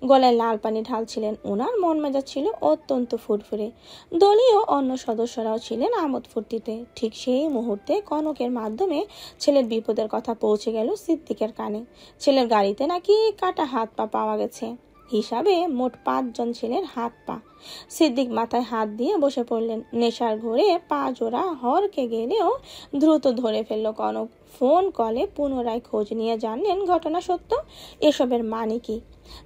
গলায় লাল পানি ঢালছিলেন। ওনার মন মেজাজ ছিল অত্যন্ত ফুরফুরে। দলীয় অন্য সদস্যরাও ছিলেন আমোদ ফুর্তিতে। ঠিক সেই মুহূর্তে কনকের মাধ্যমে ছেলের বিপদের কথা পৌঁছে গেল সিদ্দিকের কানে। ছেলের গাড়িতে নাকি কাটা হাত পা পাওয়া গেছে। হিসাবে মোট 5 জন ছেলের হাত পা। সিদ্দিক মাথায় হাত দিয়ে বসে পড়লেন। নেশার ঘোরে পা জোড়া হরকে গেলেও দ্রুত ধরে ফেলল কনক। ফোন কলে পুনরায় খোঁজ নিয়ে জানলেন ঘটনা সত্য। এসবের মানে কি?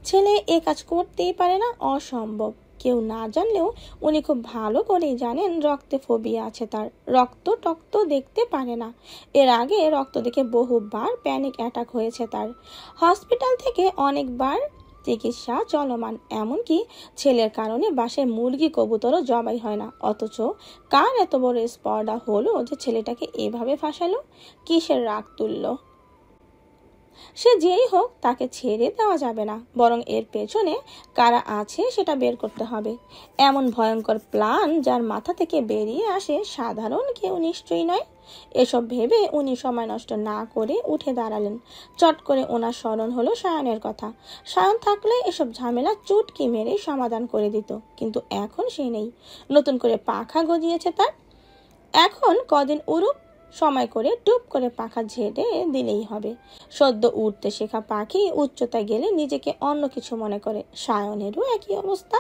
ছেলে এ কাজ করতেই পারে না, অসম্ভব। কেউ না জানলেও উনি খুব ভালো করেই জানেন রক্তে ফোবিয়া আছে তার। রক্ত দেখতে পারে না। এর আগে রক্ত দেখে বহুবার প্যানিক অ্যাটাক হয়েছে তার। হসপিটাল থেকে অনেকবার চিকিৎসা চলমান। এমনকি ছেলের কারণে বাসায় মুরগি কবুতরও জবাই হয় না। অথচ কার এত বড় স্পর্ধা হলো যে ছেলেটাকে এভাবে ফাঁসালো? কিসের রাগ তুলল? সে যেই হোক, তাকে ছেড়ে দেওয়া যাবে না, বরং এর পেছনে কারা আছে সেটা বের করতে হবে। এমন ভয়ঙ্কর প্ল্যান যার মাথা থেকে বেরিয়ে আসে সাধারণ কেউ নিশ্চয়ই নয়। এসব ভেবে উনি সময় নষ্ট না করে উঠে দাঁড়ালেন। চট করে ওনার স্মরণ হলো সায়নের কথা। সায়ন থাকলে এসব ঝামেলা চুটকি মেরে সমাধান করে দিত, কিন্তু এখন সে নেই। নতুন করে পাখা গজিয়েছে তার। এখন কদিন উড়ুক, সময় করে টুপ করে পাখা ঝেড়ে দিলেই হবে। সদ্য উঠতে শেখা পাখি উচ্চতায় গেলে নিজেকে অন্য কিছু মনে করে। সায়নেরও একই অবস্থা।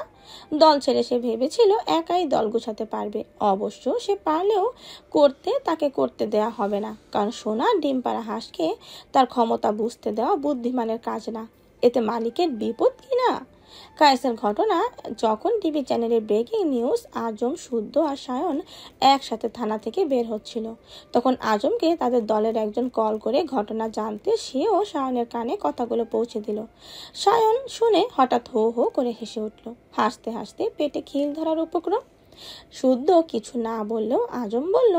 দল ছেড়ে সে ভেবেছিল একাই দল গুছাতে পারবে। অবশ্য সে পারলেও তাকে করতে দেয়া হবে না, কারণ সোনা ডিম পাড়া হাঁসকে তার ক্ষমতা বুঝতে দেওয়া বুদ্ধিমানের কাজ না। এতে মালিকের বিপদ কিনা? কায়েসের ঘটনা যখন টিভি চ্যানেলের ব্রেকিং নিউজ, আজম, শুদ্ধ আর সায়ন একসাথে থানা থেকে বের হচ্ছিল, তখন আজমকে তাদের দলের একজন কল করে ঘটনা জানতে সেও সায়নের কানে কথাগুলো পৌঁছে দিল। সায়ন শুনে হঠাৎ হো হো করে হেসে উঠল। হাসতে হাসতে পেটে খিল ধরার উপক্রম। শুদ্ধ কিছু না বললেও আজম বলল,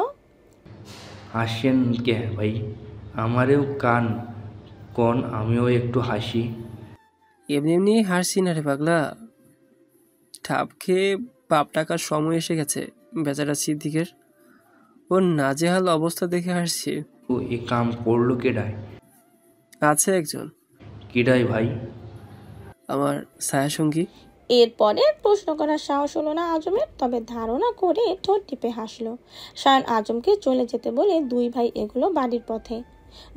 হাসছেন কে ভাই? আমারেও কোন আমিও একটু হাসি। এমনি এমনি হাসছি না রে পাগলা। ঠাপ খেয়ে বাপ টাকার সময় এসে গেছে বেচারা সিদ্দিকের। ওর নাজেহাল অবস্থা দেখে হাসছি। ও এ কাম করলো কেডায়? আছে একজন। কেডাই ভাই? আমার ছায়াসঙ্গী। এরপরে প্রশ্ন করার সাহস হলো না আজমের, তবে ধারণা করে ঠোঁট টিপে হাসলো। সায়ন আজমকে চলে যেতে বলে দুই ভাই এগুলো বাড়ির পথে।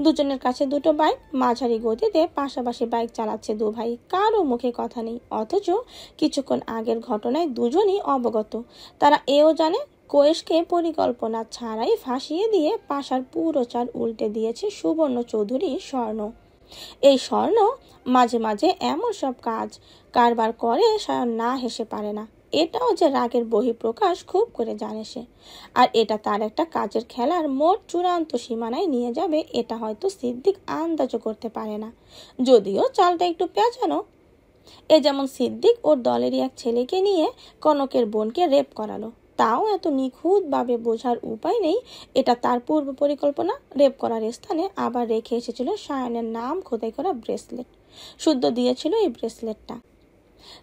দুজনের কাছে দুটো বাইক, মাঝারি গতিতে পাশাপাশি বাইক চালাচ্ছে দু ভাই। কারো মুখে কথা নেই, অথচ কিছুক্ষণ আগের ঘটনায় দুজনই অবগত। তারা এও জানে কোয়েশকে পরিকল্পনা ছাড়াই ফাঁসিয়ে দিয়ে পাশার পুরো চাল উল্টে দিয়েছে সুবর্ণ চৌধুরী স্বর্ণ। এই স্বর্ণ মাঝে মাঝে এমন সব কারবার করে সায়ন না হেসে পারে না। এটাও যে রাগের বহিঃপ্রকাশ খুব করে জানে সে। আর এটা তার একটা কাজের খেলার মোট চূড়ান্ত সীমানায় নিয়ে যাবে, এটা হয়তো সিদ্দিক আন্দাজও করতে পারে না, যদিও চালটা একটু পেঁচানো। এ যেমন সিদ্দিক ওর দলেরই এক ছেলেকে নিয়ে কনকের বোনকে রেপ করালো, তাও এত নিখুঁতভাবে বোঝার উপায় নেই এটা তার পূর্ব পরিকল্পনা। রেপ করার স্থানে আবার রেখে এসেছিল সায়নের নাম খোদাই করা ব্রেসলেট। শুদ্ধ দিয়েছিল এই ব্রেসলেটটা।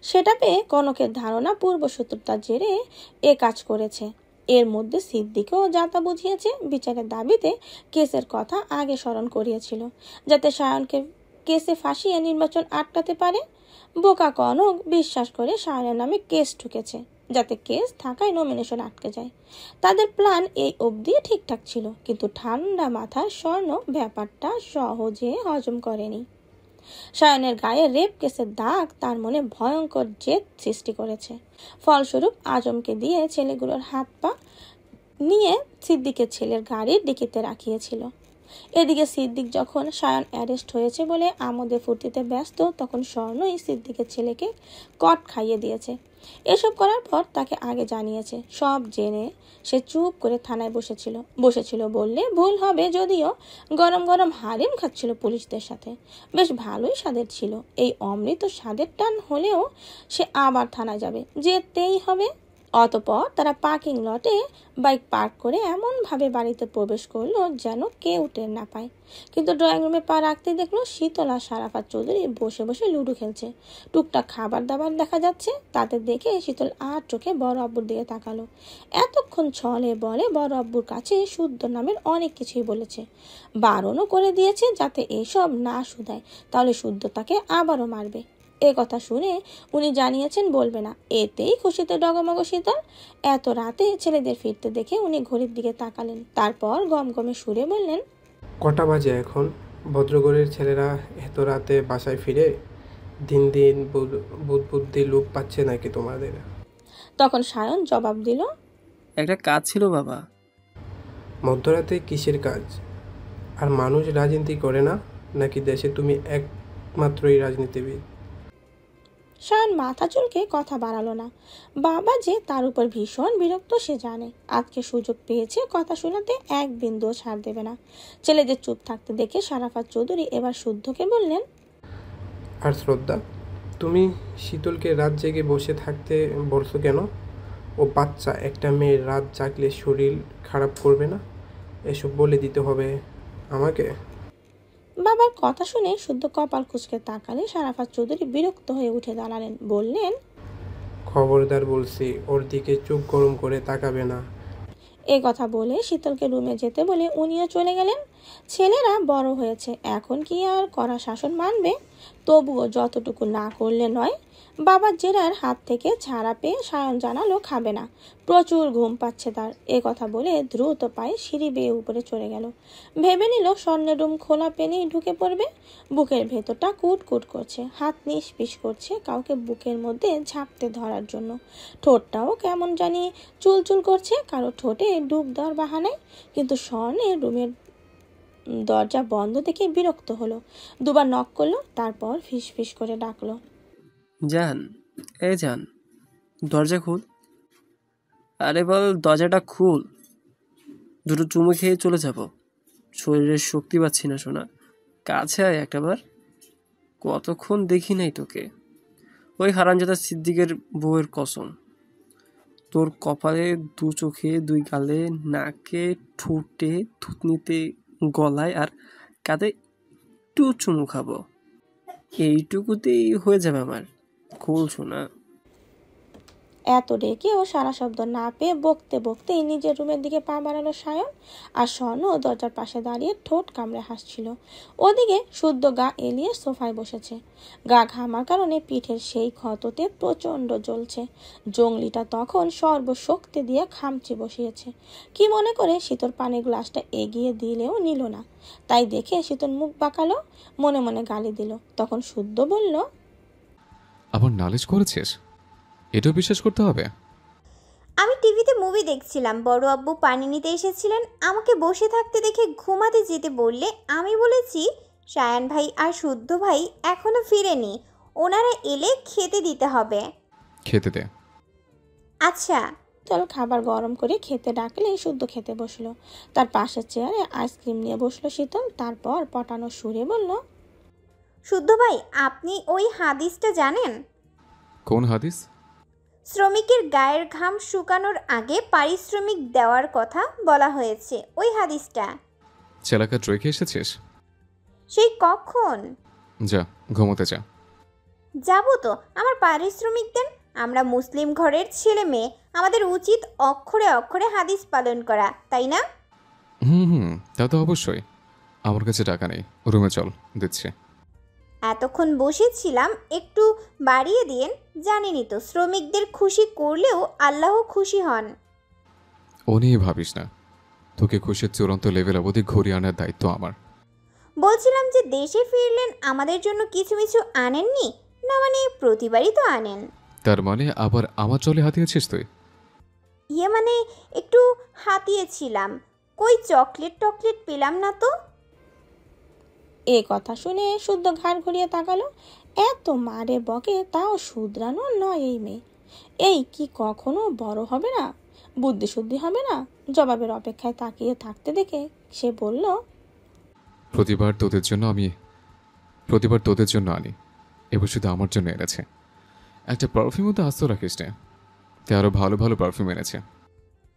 সেটা পেয়ে কনকের ধারণা পূর্বশত্রুতার জেরে এ কাজ করেছে। এর মধ্যে সিদ্দিকও যাতা বুঝিয়েছে, বিচারের দাবিতে কেসের কথা আগে স্মরণ করিয়েছিল, যাতে সায়নকে কেসে ফাঁসিয়ে নির্বাচন আটকাতে পারে। বোকা কনক বিশ্বাস করে সায়নের নামে কেস ঠুকেছে, যাতে কেস থাকায় নমিনেশন আটকে যায়। তাদের প্ল্যান এই অবধি ঠিকঠাক ছিল, কিন্তু ঠান্ডা মাথায় স্বর্ণ ব্যাপারটা সহজে হজম করেনি। সায়নের গায়ে রেপ কেসের দাগ তার মনে ভয়ঙ্কর জেদ সৃষ্টি করেছে। ফলস্বরূপ আজমকে দিয়ে ছেলেগুলোর হাত পা নিয়ে সিদ্দিকের ছেলের গাড়ির ডিকিতে রাখিয়েছিল। এদিকে সিদ্দিক যখন সায়ন অ্যারেস্ট হয়েছে বলে আমোদে ফুর্তিতে ব্যস্ত, তখন স্বর্ণই সিদ্দিকের ছেলেকে কট খাইয়ে দিয়েছে। এসব করার পর তাকে আগে জানিয়েছে। সব জেনে সে চুপ করে থানায় বসেছিল বললে ভুল হবে, যদিও গরম গরম হারিম খাচ্ছিল পুলিশদের সাথে। বেশ ভালোই স্বাদের ছিল। এই অমৃত স্বাদের টান হলেও সে আবার থানায় যাবে, যেতেই হবে। অতঃপর তারা পার্কিং লটে বাইক পার্ক করে এমনভাবে বাড়িতে প্রবেশ করলো যেন কেউ টের না পায়। কিন্তু ড্রয়িং রুমে পা রাখতে দেখলো শীতল আর সারাফাত চৌধুরী বসে বসে লুডো খেলছে। টুকটাক খাবার দাবার দেখা যাচ্ছে। তাতে দেখে শীতল আর চোখে বড় আব্বুর দিকে তাকালো। এতক্ষণ ছলে বলে বড় আব্বুর কাছে শুদ্ধ নামের অনেক কিছুই বলেছে, বারণও করে দিয়েছে যাতে এসব না শুধায়, তাহলে শুদ্ধ তাকে আবারও মারবে। এ কথা শুনে উনি জানিয়েছেন বলবে না। এতেই খুশিতে ডগমগ শীতল। এত রাতে ছেলেদের ফিরতে দেখে উনি ঘড়ির দিকে তাকালেন, তারপর গমগমে সুরে বললেন, কটা বাজে এখন? ভদ্রগরের ছেলেরা এত রাতে বাসায় ফিরে? দিন দিন বুদ্ধি লোপ পাচ্ছে নাকি তোমাদের? তখন সায়ন জবাব দিল, একটা কাজ ছিল বাবা। মধ্যরাতে কিসের কাজ? আর মানুষ রাজনীতি করে না নাকি দেশে তুমি একমাত্রই রাজনীতিবিদ? সায়ন মাথা চুলকে কথা বাড়ালো না। বাবা যে তার উপর ভীষণ বিরক্ত সে জানে। আজকে সুযোগ পেয়েছে কথা শোনাতে এক বিন্দুও ছাড় দেবে না। ছেলেদের চুপ থাকতে দেখে সারাফাত চৌধুরী এবার শুদ্ধকে বললেন, আর শ্রদ্ধা, তুমি শীতলকে রাত জেগে বসে থাকতে বলছো কেন? ও বাচ্চা, একটা মেয়ের রাত জাগলে শরীর খারাপ করবে না? এসব বলে দিতে হবে আমাকে? বাবার কথা শুনে শুদ্ধ কপাল কুঁচকে তাকালে সারাফাত চৌধুরী বিরক্ত হয়ে উঠে দাঁড়ালেন, বললেন, খবরদার বলছি, ওর দিকে চোখ গরম করে তাকাবে না। এ কথা বলে শীতলকে রুমে যেতে বলে উনিও চলে গেলেন। ছেলেরা বড় হয়েছে, এখন কি আর কড়া শাসন মানবে? তবুও যতটুকু না করলে নয়। বাবার জেরার হাত থেকে ছাড়া পেয়ে সায়ন জানালো খাবে না, প্রচুর ঘুম পাচ্ছে তার। এ কথা বলে দ্রুত পায়ে সিঁড়ি বেয়ে উপরে চলে গেল। ভেবে নিল স্বর্ণের রুম খোলা পেলেই ঢুকে পড়বে। বুকের ভেতরটা কুটকুট করছে, হাত নিষ্পিস করছে কাউকে বুকের মধ্যে ঝাঁপতে ধরার জন্য। ঠোঁটটাও কেমন জানি চুলচুল করছে কারো ঠোঁটে ডুব দেওয়ার বাহানায়। কিন্তু স্বর্ণের রুমের দরজা বন্ধ দেখে বিরক্ত হলো। দুবার নক করলো, তারপর ফিস ফিস করে ডাকলো, জান, জান, দরজা খুল। আরে বল, দরজাটা খুল, দুটো চুমু খেয়ে চলে যাব। শরীরের শক্তি পাচ্ছি না সোনা, কাছে আয় একটাবার। কতক্ষণ দেখি নাই তোকে। ওই হারামজাদা সিদ্দিকের বউয়ের কসম, তোর কপালে, দু চোখে, দুই গালে, নাকে, ঠোঁটে, থুতনিতে, গলায় আর কাঁধে একটু চুমু খাবো। এইটুকুতেই হয়ে যাবে আমার। খুল সোনা। এত ডেকেও সারা শব্দ না পেয়ে বকতে বকতেই নিজের রুমের দিকে পা বাড়ালো সায়ন। আর স্বর্ণ দরজার পাশে দাঁড়িয়ে ঠোঁট কামড়ে হাসছিল। ওদিকে শুদ্ধ গা এলিয়ে সোফায় বসেছে। গা ঘামার কারণে পিঠের সেই ক্ষততে প্রচণ্ড জ্বলছে। জঙ্গলিটা তখন সর্বশক্তি দিয়ে খামচি বসিয়েছে। কি মনে করে শীতল পানির গ্লাসটা এগিয়ে দিলেও নিল না। তাই দেখে শীতল মুখ বাঁকালো, মনে মনে গালি দিল। তখন শুদ্ধ বলল, আবার নালিশ করেছিস? এটাও বিশ্বাস করতে হবে? আমি টিভিতে মুভি দেখছিলাম, বড় আব্বু পানি নিতে এসেছিলেন, আমাকে বসে থাকতে দেখে ঘুমাতে যেতে বললে আমি বলেছি সায়ান ভাই আর শুদ্ধ ভাই এখনো ফিরেনি, ওনারা এলে খেতে দিতে হবে। খেতে দে। আচ্ছা। চল খাবার গরম করে খেতে ডাকলে শুদ্ধ খেতে বসলো। তার পাশের চেয়ারে আইসক্রিম নিয়ে বসলো শীতল। তারপর পটানো সুরে বলল, শুদ্ধ ভাই, আপনি ওই হাদিসটা জানেন? কোন হাদিস? শ্রমিকের গায়ের ঘাম শুকানোর আগে পারিশ্রমিক দেওয়ার কথা বলা হয়েছে, ওই হাদিসটা। চেলাকাত রেখে এসেছিস? সেই কখন? যা ঘুমোতে যা। যাবো তো, আমার পারিশ্রমিক দেন। আমরা মুসলিম ঘরের ছেলে মেয়ে, আমাদের উচিত অক্ষরে অক্ষরে হাদিস পালন করা, তাই না? হুম, তা তো অবশ্যই। আমার কাছে টাকা নেই, রুমে চল, দিচ্ছি। এতক্ষণ বসেছিলাম, একটু বাড়িয়ে দিন। জানেনই তো শ্রমিকদের খুশি করলেও আল্লাহ খুশি হন। ও নিয়ে ভাবিস না, তোকে খুশির চূড়ান্ত লেভেল অবধি ঘুরিয়ে আনার দায়িত্ব আমার। বলছিলাম যে দেশে ফিরলেন আমাদের জন্য কিছু কিছু আনেননি? না মানে প্রতিবারই তো আনেন। তার মানে আবার আমার চলে হাতিয়েছিস তুই? ইয়ে মানে একটু হাতিয়েছিলাম, কই চকলেট টকলেট পেলাম না তো। এ কথা শুনে শুদ্ধ ঘাড় ঘুরিয়ে তাকালো। এত মারে বকে তাও শুধরানো নয় এই মেয়ে। এই কি কখনো বড় হবে না, বুদ্ধি শুদ্ধি হবে না? জবাবের অপেক্ষায় তাকিয়ে থাকতে দেখে সে বলল, প্রতিবার তোদের জন্য আনি, এবার শুধু আমার জন্য এনেছে। একটা পারফিউমও তো আস্ত রাখিস না, তে আরো ভালো ভালো পারফিউম এনেছে।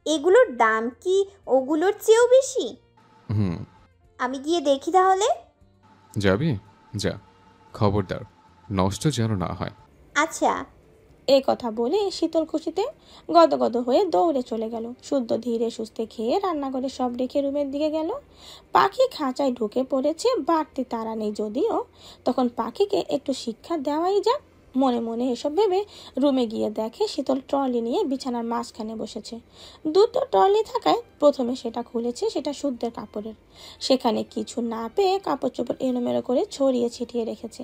এগুলোর দাম কি ওগুলোর চেয়েও বেশি? হুম। আমি গিয়ে দেখি তাহলে। যাবি? যা, খবরদার নষ্ট যেন না হয়। আচ্ছা। এই কথা বলে শীতল খুশিতে গদগদ হয়ে দৌড়ে চলে গেল। শুদ্ধ ধীরে সুস্থে খেয়ে রান্নাঘরে সব রেখে রুমের দিকে গেল। পাখি খাঁচায় ঢুকে পড়েছে, বাড়তি তাড়া নেই যদিও, তখন পাখিকে একটু শিক্ষা দেওয়াই যাক। মনে মনে এসব ভেবে রুমে গিয়ে দেখে শীতল ট্রলি নিয়ে বিছানার মাঝখানে বসেছে। দুটো ট্রলি থাকায় প্রথমে সেটা খুলেছে, সেটা শুদ্ধের কাপড়ের। সেখানে কিছু না পেয়ে কাপড় চোপড় এলোমেলো করে ছড়িয়ে ছিটিয়ে রেখেছে।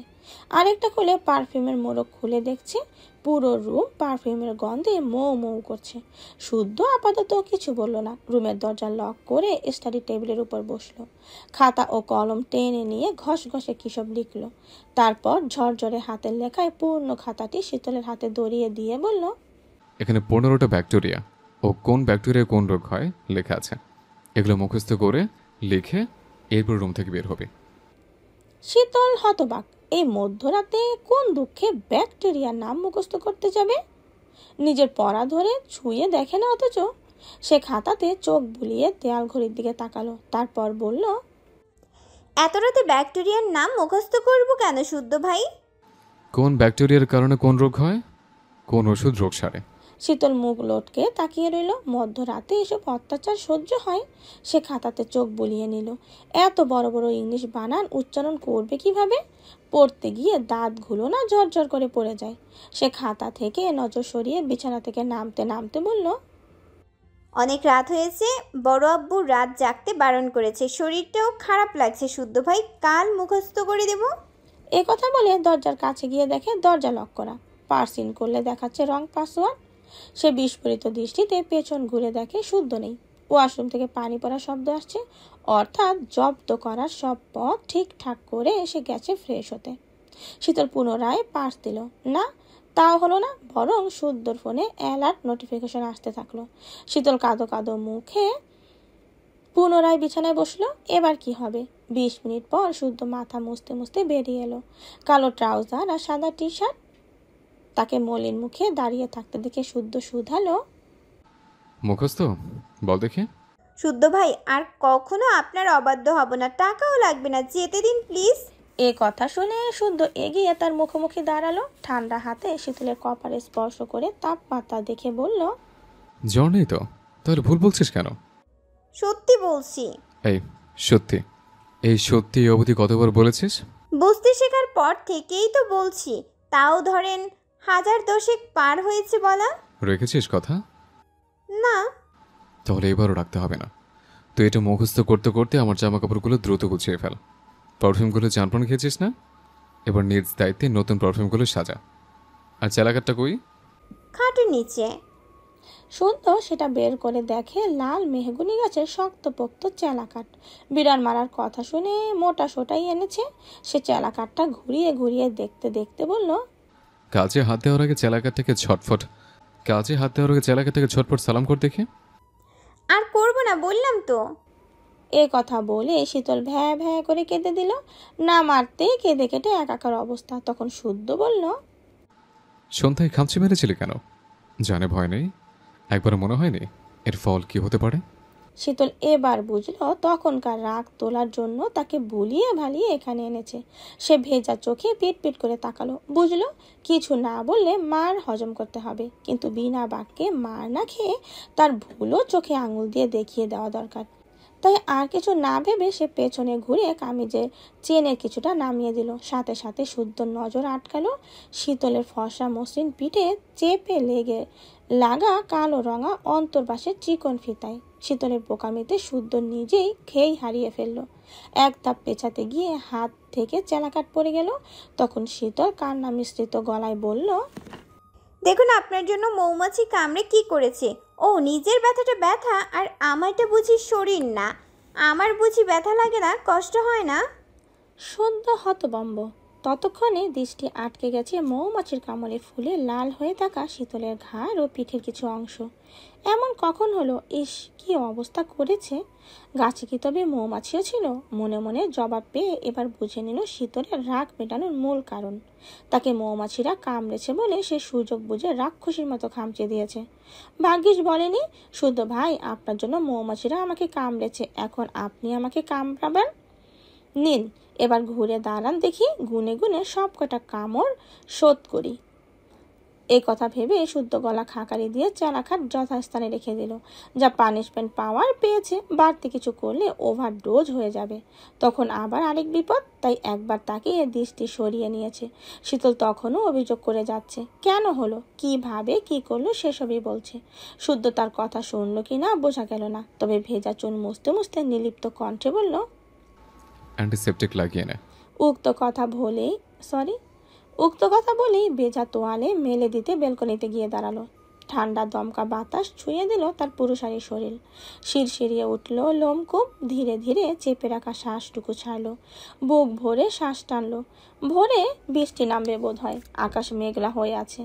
আরেকটা খুলে পারফিউমের মোড়ক খুলে দেখছে পুরো রুম পারফিউমের গন্ধে মৌ মৌ করছে। শুদ্ধ আপাতত কিছু বলল না, রুমের দরজা লক করে স্টাডি টেবিলের উপর বসলো। খাতা ও কলম টেনে নিয়ে ঘষ ঘষে কিসব লিখলো। তারপর ঝরঝরে হাতের লেখায় পূর্ণ খাতাটি শীতলের হাতে ধরিয়ে দিয়ে বলল, এখানে 15টা ব্যাকটেরিয়া ও কোন ব্যাকটেরিয়া কোন রোগ হয় লেখা আছে। এগুলো মুখস্থ করে লিখে এরপর রুম থেকে বের হবে। শীতল হতবাক, এই মধ্যরাতে কোন দুঃখে ব্যাকটেরিয়ার নাম মুখস্থ করতে যাবে? নিজের পড়া ধরে ছুঁয়ে দেখে না, অথচ সে খাতাতে চোখ বুলিয়ে দেয়াল ঘড়ির দিকে তাকালো। তারপর বলল, এত রাতে ব্যাকটেরিয়ার নাম মুখস্থ করব কেন শুদ্ধ ভাই? কোন ব্যাকটেরিয়ার কারণে কোন রোগ হয়, কোন ওষুধ রোগ সারে। শীতল মুখ লটকে তাকিয়ে রইল। মধ্যরাতে এসব অত্যাচার সহ্য হয়? সে খাতাতে চোখ বুলিয়ে নিল। এত বড় বড় ইংলিশ বানান উচ্চারণ করবে কিভাবে? পড়তে গিয়ে দাঁতগুলো না ঝরঝর করে পড়ে যায়। সে খাতা থেকে নজর সরিয়ে বিছানা থেকে নামতে নামতে বলল, অনেক রাত হয়েছে, বড় আব্বু রাত জাগতে বারণ করেছে, শরীরটাও খারাপ লাগছে শুদ্ধ ভাই, কাল মুখস্থ করে দেব। এ কথা বলে দরজার কাছে গিয়ে দেখে দরজা লক করা। পার্স ইন করলে দেখাচ্ছে রং পাসওয়ার্ড। সে বিস্ফোরিত দৃষ্টিতে পেছন ঘুরে দেখে শুদ্ধ নেই। ওয়াশরুম থেকে পানি পড়ার শব্দ আসছে, অর্থাৎ জব্দ করার সব পথ ঠিকঠাক করে এসে গেছে ফ্রেশ হতে। শীতল পুনরায় পার্স দিল, না তাও হলো না, বরং শুদ্ধর ফোনে অ্যালার্ট নোটিফিকেশন আসতে থাকলো। শীতল কাঁদো কাঁদো মুখে পুনরায় বিছানায় বসলো। এবার কি হবে? 20 মিনিট পর শুদ্ধ মাথা মুছতে মুছতে বেরিয়ে এলো। কালো ট্রাউজার আর সাদা টি শার্ট। তাকে মলিন মুখে দাঁড়িয়ে থাকতে দেখে শুদ্ধ শুধালো, মুখস্থ বল দেখি। শুদ্ধ ভাই আর কখনো আপনার অবাধ্য হব না, টাকাও লাগবে না, যেতে দিন প্লিজ। এ কথা শুনে শুদ্ধ এগিয়ে তার মুখোমুখি দাঁড়ালো। ঠান্ডা হাতে শীতলের কপালে স্পর্শ করে তাপমাত্রা দেখে বলল, জ্বর নেই তো? তাহলে ভুল বলছিস কেন? সত্যি বলছি। এই সত্যি, এই সত্যি এই অবধি কতবার বলেছিস? বুঝতে শেখার পর থেকেই তো বলছি, তাও ধরেন 1000 পার হয়েছে বলা। রেখেছিস কথা? না। তাহলে এবারও রাখতে হবে না। তো এটা মুখস্থ করতে করতে আমার জামা কাপড়গুলো দ্রুত গুছিয়ে ফেল। পারফিউমগুলো জানপ্রাণ খেয়েছিস না? এবার নিজ দায়িত্বে নতুন পারফিউমগুলো সাজা। আর চালাকারটা কই? খাটের নিচে। শুদ্ধ সেটা বের করে দেখে লাল মেহগুনি গাছের শক্তপোক্ত চেলাকাঠ। বিড়াল মারার কথা শুনে মোটা সোটাই এনেছে। সে চেলাকাঠটা ঘুরিয়ে ঘুরিয়ে দেখতে দেখতে বলল, কাজে হাত দেওয়ার আগে চেলাকারটাকে ঝটফট সালাম কর দেখে। আর করব না বললাম তো। এ কথা বলে শীতল ভ্যা ভ্যা করে কেঁদে দিল। না মারতে কেঁদে কেটে একাকার অবস্থা। তখন শুদ্ধ বলল, সন্ধ্যায় খামচি মেরেছিলি কেন? জানে ভয় নেই? একবার মনে হয়নি এর ফল কি হতে পারে? শীতল এবার বুঝলো তখনকার রাগ তোলার জন্য তাকে বুলিয়ে ভালিয়ে এখানে এনেছে। সে ভেজা চোখে পিট পিট করে তাকালো। বুঝলো কিছু না বললে মার হজম করতে হবে, কিন্তু বিনা বাক্যে মার না খেয়ে তার ভুলও চোখে আঙুল দিয়ে দেখিয়ে দেওয়া দরকার। তাই আর কিছু না ভেবে সে পেছনে ঘুরে কামিজের চেনের কিছুটা নামিয়ে দিল। সাথে সাথে শুদ্ধ নজর আটকালো শীতলের ফর্সা মসৃণ পিঠে চেপে লাগা কালো রঙা অন্তর্বাসের চিকন ফিতায়। শীতলের বোকামিতে শুদ্ধ নিজেই খেয়েই হারিয়ে ফেলল। এক ধাপ পেছাতে গিয়ে হাত থেকে চেলাকাট পড়ে গেল। তখন শীতল কান্না মিশ্রিত গলায় বলল, দেখুন আপনার জন্য মৌমাছি কামড়ে কি করেছে। ও নিজের ব্যথাটা ব্যথা, আর আমারটা বুঝি শরীর না। আমার বুঝি ব্যথা লাগে না, কষ্ট হয় না? সদ্য হতবম্ব। ততক্ষণে দৃষ্টি আটকে গেছে মৌমাছির কামড়ে ফুলে লাল হয়ে থাকা শীতলের ঘাড় ও পিঠের কিছু অংশ। এমন কখন হলো? ইস, কি অবস্থা করেছে! গাছে কি তবে মৌমাছিও ছিল? মনে মনে জবাব পেয়ে এবার বুঝে নিল শীতলের রাগ মেটানোর মূল কারণ। তাকে মৌমাছিরা কামড়েছে বলে সে সুযোগ বুঝে রাক্ষসীর মতো খামচে দিয়েছে। ভাগ্যিস বলেনি, শুদ্ধ ভাই আপনার জন্য মৌমাছিরা আমাকে কামড়েছে, এখন আপনি আমাকে কামড়াবেন। নিন, এবার ঘুরে দাঁড়ান দেখি, গুনে গুনে সব কটা কামড় শোধ করি। এই কথা ভেবে শুদ্ধ গলা খাকারি দিয়ে চালাখাট যথাস্থানে রেখে দিল। যা পানিশমেন্ট পাওয়ার পেয়েছে, বাড়তি কিছু করলে ওভারডোজ হয়ে যাবে, তখন আবার আরেক বিপদ। তাই একবার তাকে দৃষ্টি সরিয়ে নিয়েছে। শীতল তখনও অভিযোগ করে যাচ্ছে, কেন হলো, কিভাবে কি করলো সেসবই বলছে। শুদ্ধ তার কথা শুনলো কিনা বোঝা গেল না, তবে ভেজা চুন মুছতে মুছতে নিলিপ্ত কণ্ঠে বলল, অ্যান্টিসেপটিক লাগিয়ে নে। উক্ত কথা বলেই ভেজা তোয়ালে মেলে দিতে বেলকনিতে গিয়ে দাঁড়ালো। ঠান্ডা দমকা বাতাস ছুঁয়ে দিল তার পুরুষালী শরীর। শিরশিরিয়ে উঠল লোমকূপ। ধীরে ধীরে চেপে রাখা শ্বাসটুকু ছাড়লো। বুক ভরে শ্বাস টানলো। ভোরে বৃষ্টি নামবে বোধ হয়। আকাশ মেঘলা হয়ে আছে,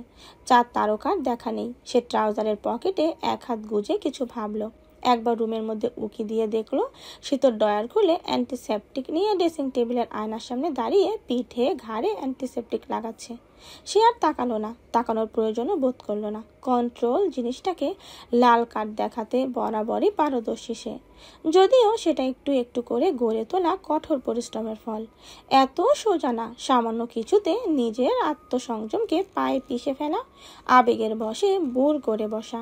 চাঁদ তারকার দেখা নেই। সে ট্রাউজারের পকেটে এক হাত গুজে কিছু ভাবলো। একবার রুমের মধ্যে উকি দিয়ে দেখলো শীতল ডয়ার খুলে অ্যান্টিসেপটিক নিয়ে ড্রেসিং টেবিলের আয়নার সামনে দাঁড়িয়ে পিঠে ঘাড়ে অ্যান্টিসেপটিক লাগাচ্ছে। সে আর তাকালো না, তাকানোর প্রয়োজনও বোধ করলো না। কন্ট্রোল জিনিসটাকে লাল কার্ড দেখাতে বরাবরই পারদর্শী সে, যদিও সেটা একটু একটু করে গড়ে তোলা কঠোর পরিশ্রমের ফল। এত সোজা না সামান্য কিছুতে নিজের আত্মসংযমকে পায়ে পিষে ফেলা, আবেগের বশে বুড় করে বসা।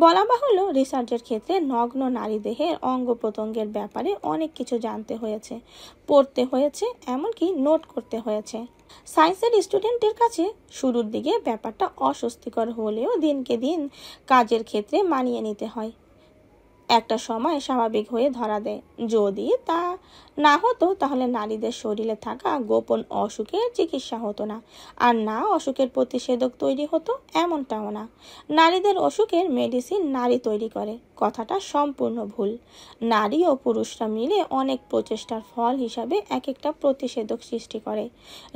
বলা বাহুল্য, রিসার্চের ক্ষেত্রে নগ্ন নারী দেহের অঙ্গ প্রত্যঙ্গের ব্যাপারে অনেক কিছু জানতে হয়েছে, পড়তে হয়েছে, এমনকি নোট করতে হয়েছে। সায়েন্সের স্টুডেন্টের কাছে শুরুর দিকে ব্যাপারটা অস্বস্তিকর হলেও দিনকে দিন কাজের ক্ষেত্রে মানিয়ে নিতে হয়। একটা সময় স্বাভাবিক হয়ে ধরা দেয়। যদি তা না হতো তাহলে নারীদের শরীরে থাকা গোপন অসুখের চিকিৎসা হতো না, আর না অসুখের প্রতিষেধক তৈরি হতো, এমনটাও না। নারীদের অসুখের মেডিসিন নারী তৈরি করে, কথাটা সম্পূর্ণ ভুল। নারী ও পুরুষরা মিলে অনেক প্রচেষ্টার ফল হিসাবে এক একটা প্রতিষেধক সৃষ্টি করে,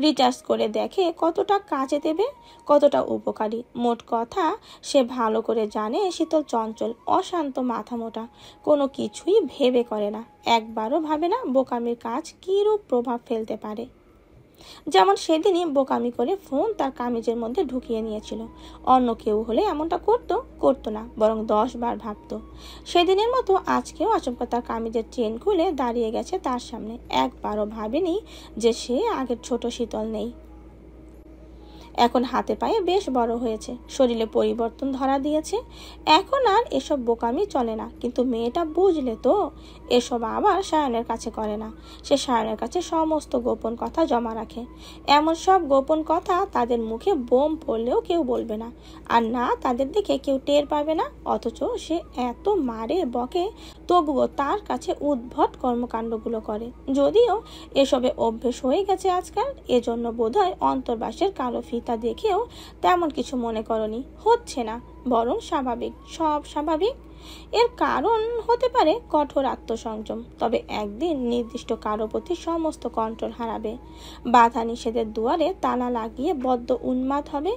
রিচার্জ করে দেখে কতটা কাজে দেবে, কতটা উপকারী। মোট কথা, সে ভালো করে জানে শীতল চঞ্চল, অশান্ত, মাথা মোটা, কোনো কিছুই ভেবে করে না, একবারও ভাবে না বোকামির কাজ কিরূপ প্রভাব ফেলতে পারে। যেমন সেদিনই বোকামি করে ফোন তার কামিজের মধ্যে ঢুকিয়ে নিয়েছিল। অন্য কেউ হলে এমনটা করতো না, বরং 10 বার ভাবতো। সেদিনের মতো আজকেও আচমকা তার কামিজের চেন খুলে দাঁড়িয়ে গেছে তার সামনে। একবারও ভাবেনি যে সে আগের ছোট শীতল নেই। এখন হাতে পায়ে বেশ বড় হয়েছে, শরীরে পরিবর্তন ধরা দিয়েছে। এখন আর এসব বোকামি চলে না। কিন্তু মেয়েটা বুঝলে তো, এসব আবার সায়নের কাছে করে না। সে সায়নের কাছে সমস্ত গোপন কথা জমা রাখে। এমন সব গোপন কথা তাদের মুখে বোম পড়লেও কেউ বলবে না, আর না তাদের দেখে কেউ টের পাবে না। অথচ সে এত মারে বকে, তবুও তার কাছে উদ্ভট কর্মকাণ্ডগুলো করে। যদিও এসবে অভ্যেস হয়ে গেছে আজকাল, এজন্য বোধহয় অন্তর্বাসের কালো ফিতা দেখেও তেমন কিছু মনে করনি। হচ্ছে না, বরং স্বাভাবিক, সব স্বাভাবিক। এর কারণ হতে পারে কঠোর আত্মসংযম, তবে একদিন নির্দিষ্ট কারো প্রতি সমস্ত কন্ট্রোল হারাবে। বাধা নিষেধের দুয়ারে তালা লাগিয়ে বদ্ধ উন্মাদ হবে।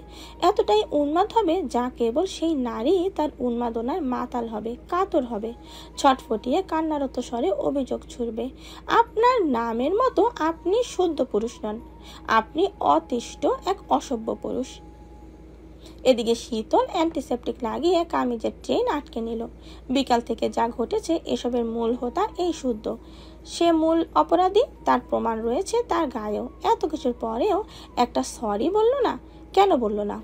এতটাই উন্মাদ হবে যা কেবল সেই নারী তার উন্মাদনার মাতাল হবে, কাতর হবে, ছটফটিয়ে কান্নারত স্বরে অভিযোগ ছুড়বে, আপনার নামের মতো আপনি শুদ্ধ পুরুষ নন, আপনি অতিষ্ঠ এক অসভ্য পুরুষ। এদিকে শীতল অ্যান্টিসেপটিক লাগিয়ে কামিজের চেইন আটকে নিল। বিকাল থেকে যা ঘটেছে এসবের মূল হোতা এই শুদ্ধ। সে মূল অপরাধী, তার প্রমাণ রয়েছে তার গায়েও। এত কিছুর পরেও একটা সরি বলল না। কেন বললো না?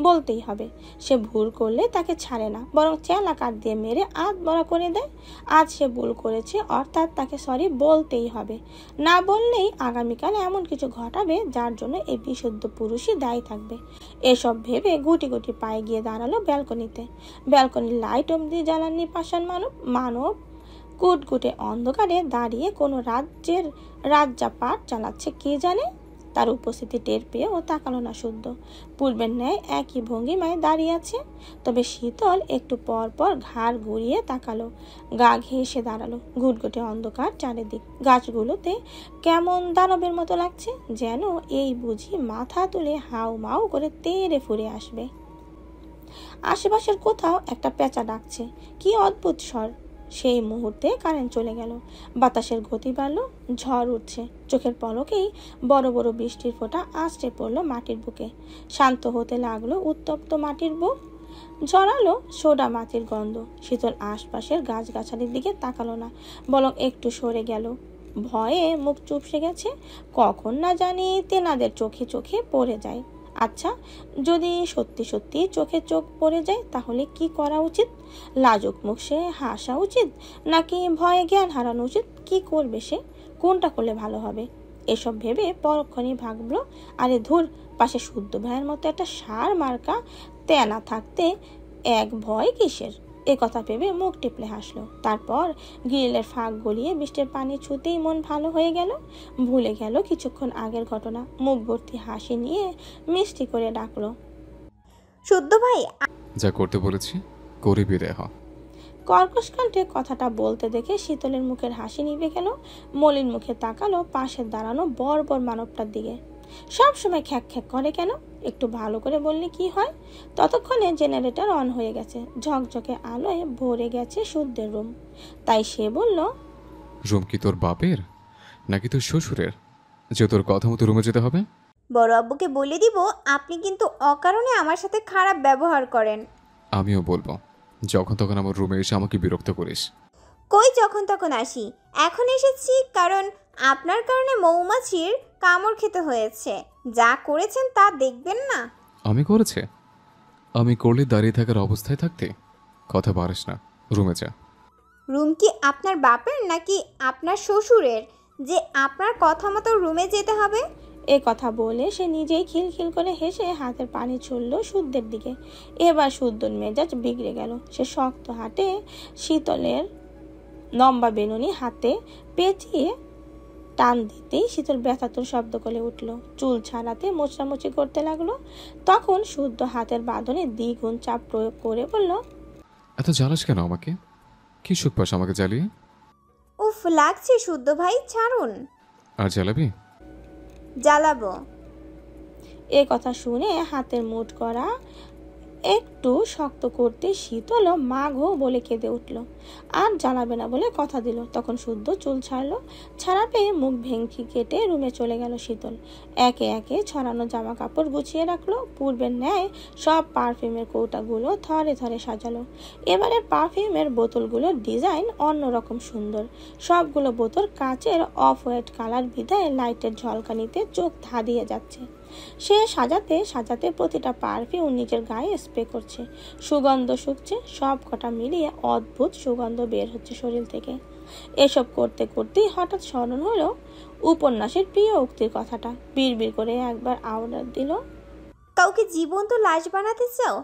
বলতেই হবে। সে ভুল করলে তাকে ছাড়ে না, বরং চেলা কাট দিয়ে মেরে আধ বড়া করে দেয়। আজ সে ভুল করেছে, অর্থাৎ তাকে সরি বলতেই হবে। না বললেই আগামীকাল এমন কিছু ঘটাবে যার জন্য এই বিশুদ্ধ পুরুষই দায়ী থাকবে। এসব ভেবে গুটি গুটি পায়ে গিয়ে দাঁড়ালো ব্যালকনিতে। ব্যালকনির লাইট অব্দি জ্বালাননি পাষাণ মানব কুটকুটে অন্ধকারে দাঁড়িয়ে কোনো রাজ্যাপাট চালাচ্ছে কে জানে। তার উপস্থিতি টের পেয়ে ও তাকালো না শুদ্ধ। পূর্বের ন্যায় একই ভঙ্গিমায় দাঁড়িয়ে আছে, তবে শীতল একটু পর পর ঘাড় ঘুরিয়ে তাকালো, গা ঘেঁষে দাঁড়ালো। ঘুটঘুটে অন্ধকার চারিদিক, গাছগুলোতে কেমন দানবের মতো লাগছে, যেন এই বুঝি মাথা তুলে হাউ মাউ করে তেড়ে ফুরে আসবে। আশেপাশের কোথাও একটা পেঁচা ডাকছে, কি অদ্ভুত স্বর। সেই মুহূর্তে কারেন্ট চলে গেল, বাতাসের গতি বাড়লো, ঝড় উঠছে। চোখের পলকেই বড় বড় বৃষ্টির ফোঁটা আছড়ে পড়লো মাটির বুকে। শান্ত হতে লাগলো উত্তপ্ত মাটির বুক, ঝরালো সোডা মাটির গন্ধ। শীতল আশপাশের গাছগাছালির দিকে তাকালো না, বরং একটু সরে গেল। ভয়ে মুখ চুপসে গেছে। কখন না জানি তেনাদের চোখে চোখে পড়ে যায়। আচ্ছা, যদি সত্যি সত্যি চোখে চোখ পড়ে যায় তাহলে কি করা উচিত? লাজুক মুখ সে হাসা উচিত, নাকি ভয়ে জ্ঞান হারানো উচিত? কি করবে সে? কোনটা করলে ভালো হবে? এসব ভেবে পরক্ষণই ভাবলো, আরে ধুর, পাশে শুদ্ধ ভাইয়ের মতো একটা সার মার্কা তেনা থাকতে এক ভয় কিসের? এ কথা ভেবে মুখ টিপলে হাসলো। তারপর গ্রিলের ফাঁক গলিয়ে বৃষ্টির পানি ছুতেই মন ভালো হয়ে গেল। ভুলে গেল কিছুক্ষণ আগের ঘটনা। মুখ ভর্তি হাসি নিয়ে মিষ্টি করে ডাকলো, শুদ্ধ ভাই। যা করতে বলেছি করে বিদায় হ। কর্কশ কণ্ঠে কথাটা বলতে দেখে শীতলের মুখের হাসি নিভে গেল। মলিন মুখে তাকালো পাশে দাঁড়ানো বর্বর মানবটার দিকে। সব সময় খ্যাক খ্যাক করে কেন? একটু ভালো করে বললে কি হয়? ততক্ষণে জেনারেটর অন হয়ে গেছে, ঝকঝকে আলোয় ভরে গেছে শুদ্ধের রুম। তাই সে বলল, রুম কি তোর বাপের নাকি তোর শ্বশুরের যে তোর কথা মতো রুমে যেতে হবে? বড় আব্বুকে বলে দিব আপনি কিন্তু অকারণে আমার সাথে খারাপ ব্যবহার করেন। আমিও বলবো, যখন তখন আমার রুমে এসে আমাকে বিরক্ত করিস। কই যখন তখন আসি? এখন এসেছি কারণ আপনার কারণে মৌমাছির কামড় খেতে হয়েছে। যা করেছেন তা দেখবেন না। আমি করেছে? আমি করলে দাঁড়িয়ে থাকার অবস্থায় থাকতে? কথা বাড়িস না, রুমে যা। রুম কি আপনার বাপের নাকি আপনার শ্বশুরের যে আপনার কথা মতো রুমে যেতে হবে? এ কথা বলে সে নিজেই খিলখিল করে হেসে হাতের পানি ছুড়ল শুদ্ধের দিকে। এবার শুদ্ধর মেজাজ বিগড়ে গেল। সে শক্ত হাতে শীতলের লম্বা বেনুনি হাতে পেঁচিয়ে টান দিতেই শীতল ব্যথাতুর শব্দ করে উঠল। চুল ছাড়াতে মোচড়ামুচি করতে লাগলো। তখন শুদ্ধ হাতের বাঁধনে দ্বিগুণ চাপ প্রয়োগ করে বলল, এত জ্বালাস কেন আমাকে? কি সুখ পাস আমাকে জ্বালিয়ে? উফ, লাগছে শুদ্ধ ভাই, ছাড়ুন। আর জ্বালাবি? জ্বালাবো। এ কথা শুনে হাতের মুঠ করা একটু শক্ত করতে শীতল মাঘও বলে কেঁদে উঠল। আর জ্বালাবে না বলে কথা দিল। তখন শুদ্ধ চুল ছাড়লো। ছাড়া পেয়ে মুখ ভেঙচি কেটে রুমে চলে গেল শীতল। একে একে ছড়ানো জামা কাপড় গুছিয়ে রাখলো। পূর্বের ন্যায় সব পারফিউমের কৌটাগুলো থরে থরে সাজালো। এবারের পারফিউমের বোতলগুলোর ডিজাইন অন্যরকম সুন্দর। সবগুলো বোতল কাচের অফ হোয়াইট কালার বিধায় লাইটের ঝলকানিতে চোখ ধাঁধিয়ে যাচ্ছে। সে সাজাতে সাজাতে প্রতিটা পারফিউম নিজের গায়ে স্প্রে করছে। সুগন্ধ শুকছে, সব কটা মিলিয়ে অদ্ভুত সুগন্ধ বের হচ্ছে শরীর থেকে। এসব করতে করতেই হঠাৎ স্মরণ হলো উপন্যাসের প্রিয় উক্তির কথাটা। বিড়বিড় করে একবার আওড়ার দিল, কাউকে জীবন্ত লাশ বানাতে চাও?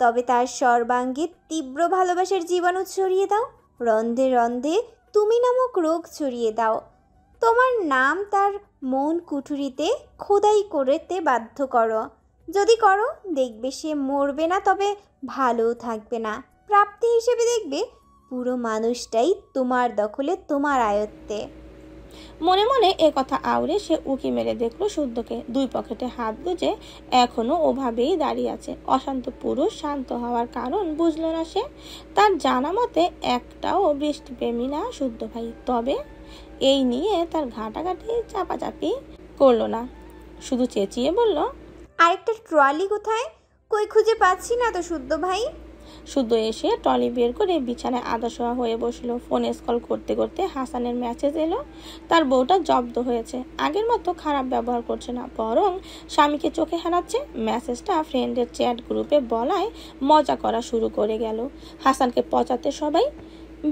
তবে তার সর্বাঙ্গীর তীব্র ভালোবাসার জীবাণু ছড়িয়ে দাও। রন্ধে রন্ধে তুমি নামক রোগ ছড়িয়ে দাও। তোমার নাম তার মন কুঠুরিতে খোদাই করতে বাধ্য করো। যদি করো, দেখবে সে মরবে না, তবে ভালোও থাকবে না। প্রাপ্তি হিসেবে দেখবে পুরো মানুষটাই তোমার দখলে, তোমার আয়ত্তে। মনে মনে এ কথা আওড়ে সে উকি মেরে দেখলো শুদ্ধকে। দুই পকেটে হাত গুজে এখনো ওভাবেই দাঁড়িয়ে আছে। অশান্ত পুরুষ শান্ত হওয়ার কারণ বুঝলো না সে। তার জানা মতে একটাও বৃষ্টি প্রেমী না শুদ্ধ ভাই। তবে এই নিয়ে তার ঘাটাঘাটি চাপাচাপি করলো না, শুধু চেঁচিয়ে বলল, আরেকটা ট্রলি কোথায়? কই খুঁজে পাচ্ছি না তো শুদ্ধ ভাই। শুদ্ধ এসে ট্রলি বের করে বিছানায় আদাশোয়া হয়ে বসলো। ফোনে কল করতে করতে হাসানের মেসেজ এলো তার বউটা জব্দ হয়েছে। আগের মতো খারাপ ব্যবহার করছে না, বরং স্বামীকে চোখে হারাচ্ছে। মেসেজটা ফ্রেন্ডের চ্যাট গ্রুপে বলায় মজা করা শুরু করে গেল। হাসানকে পচাতে সবাই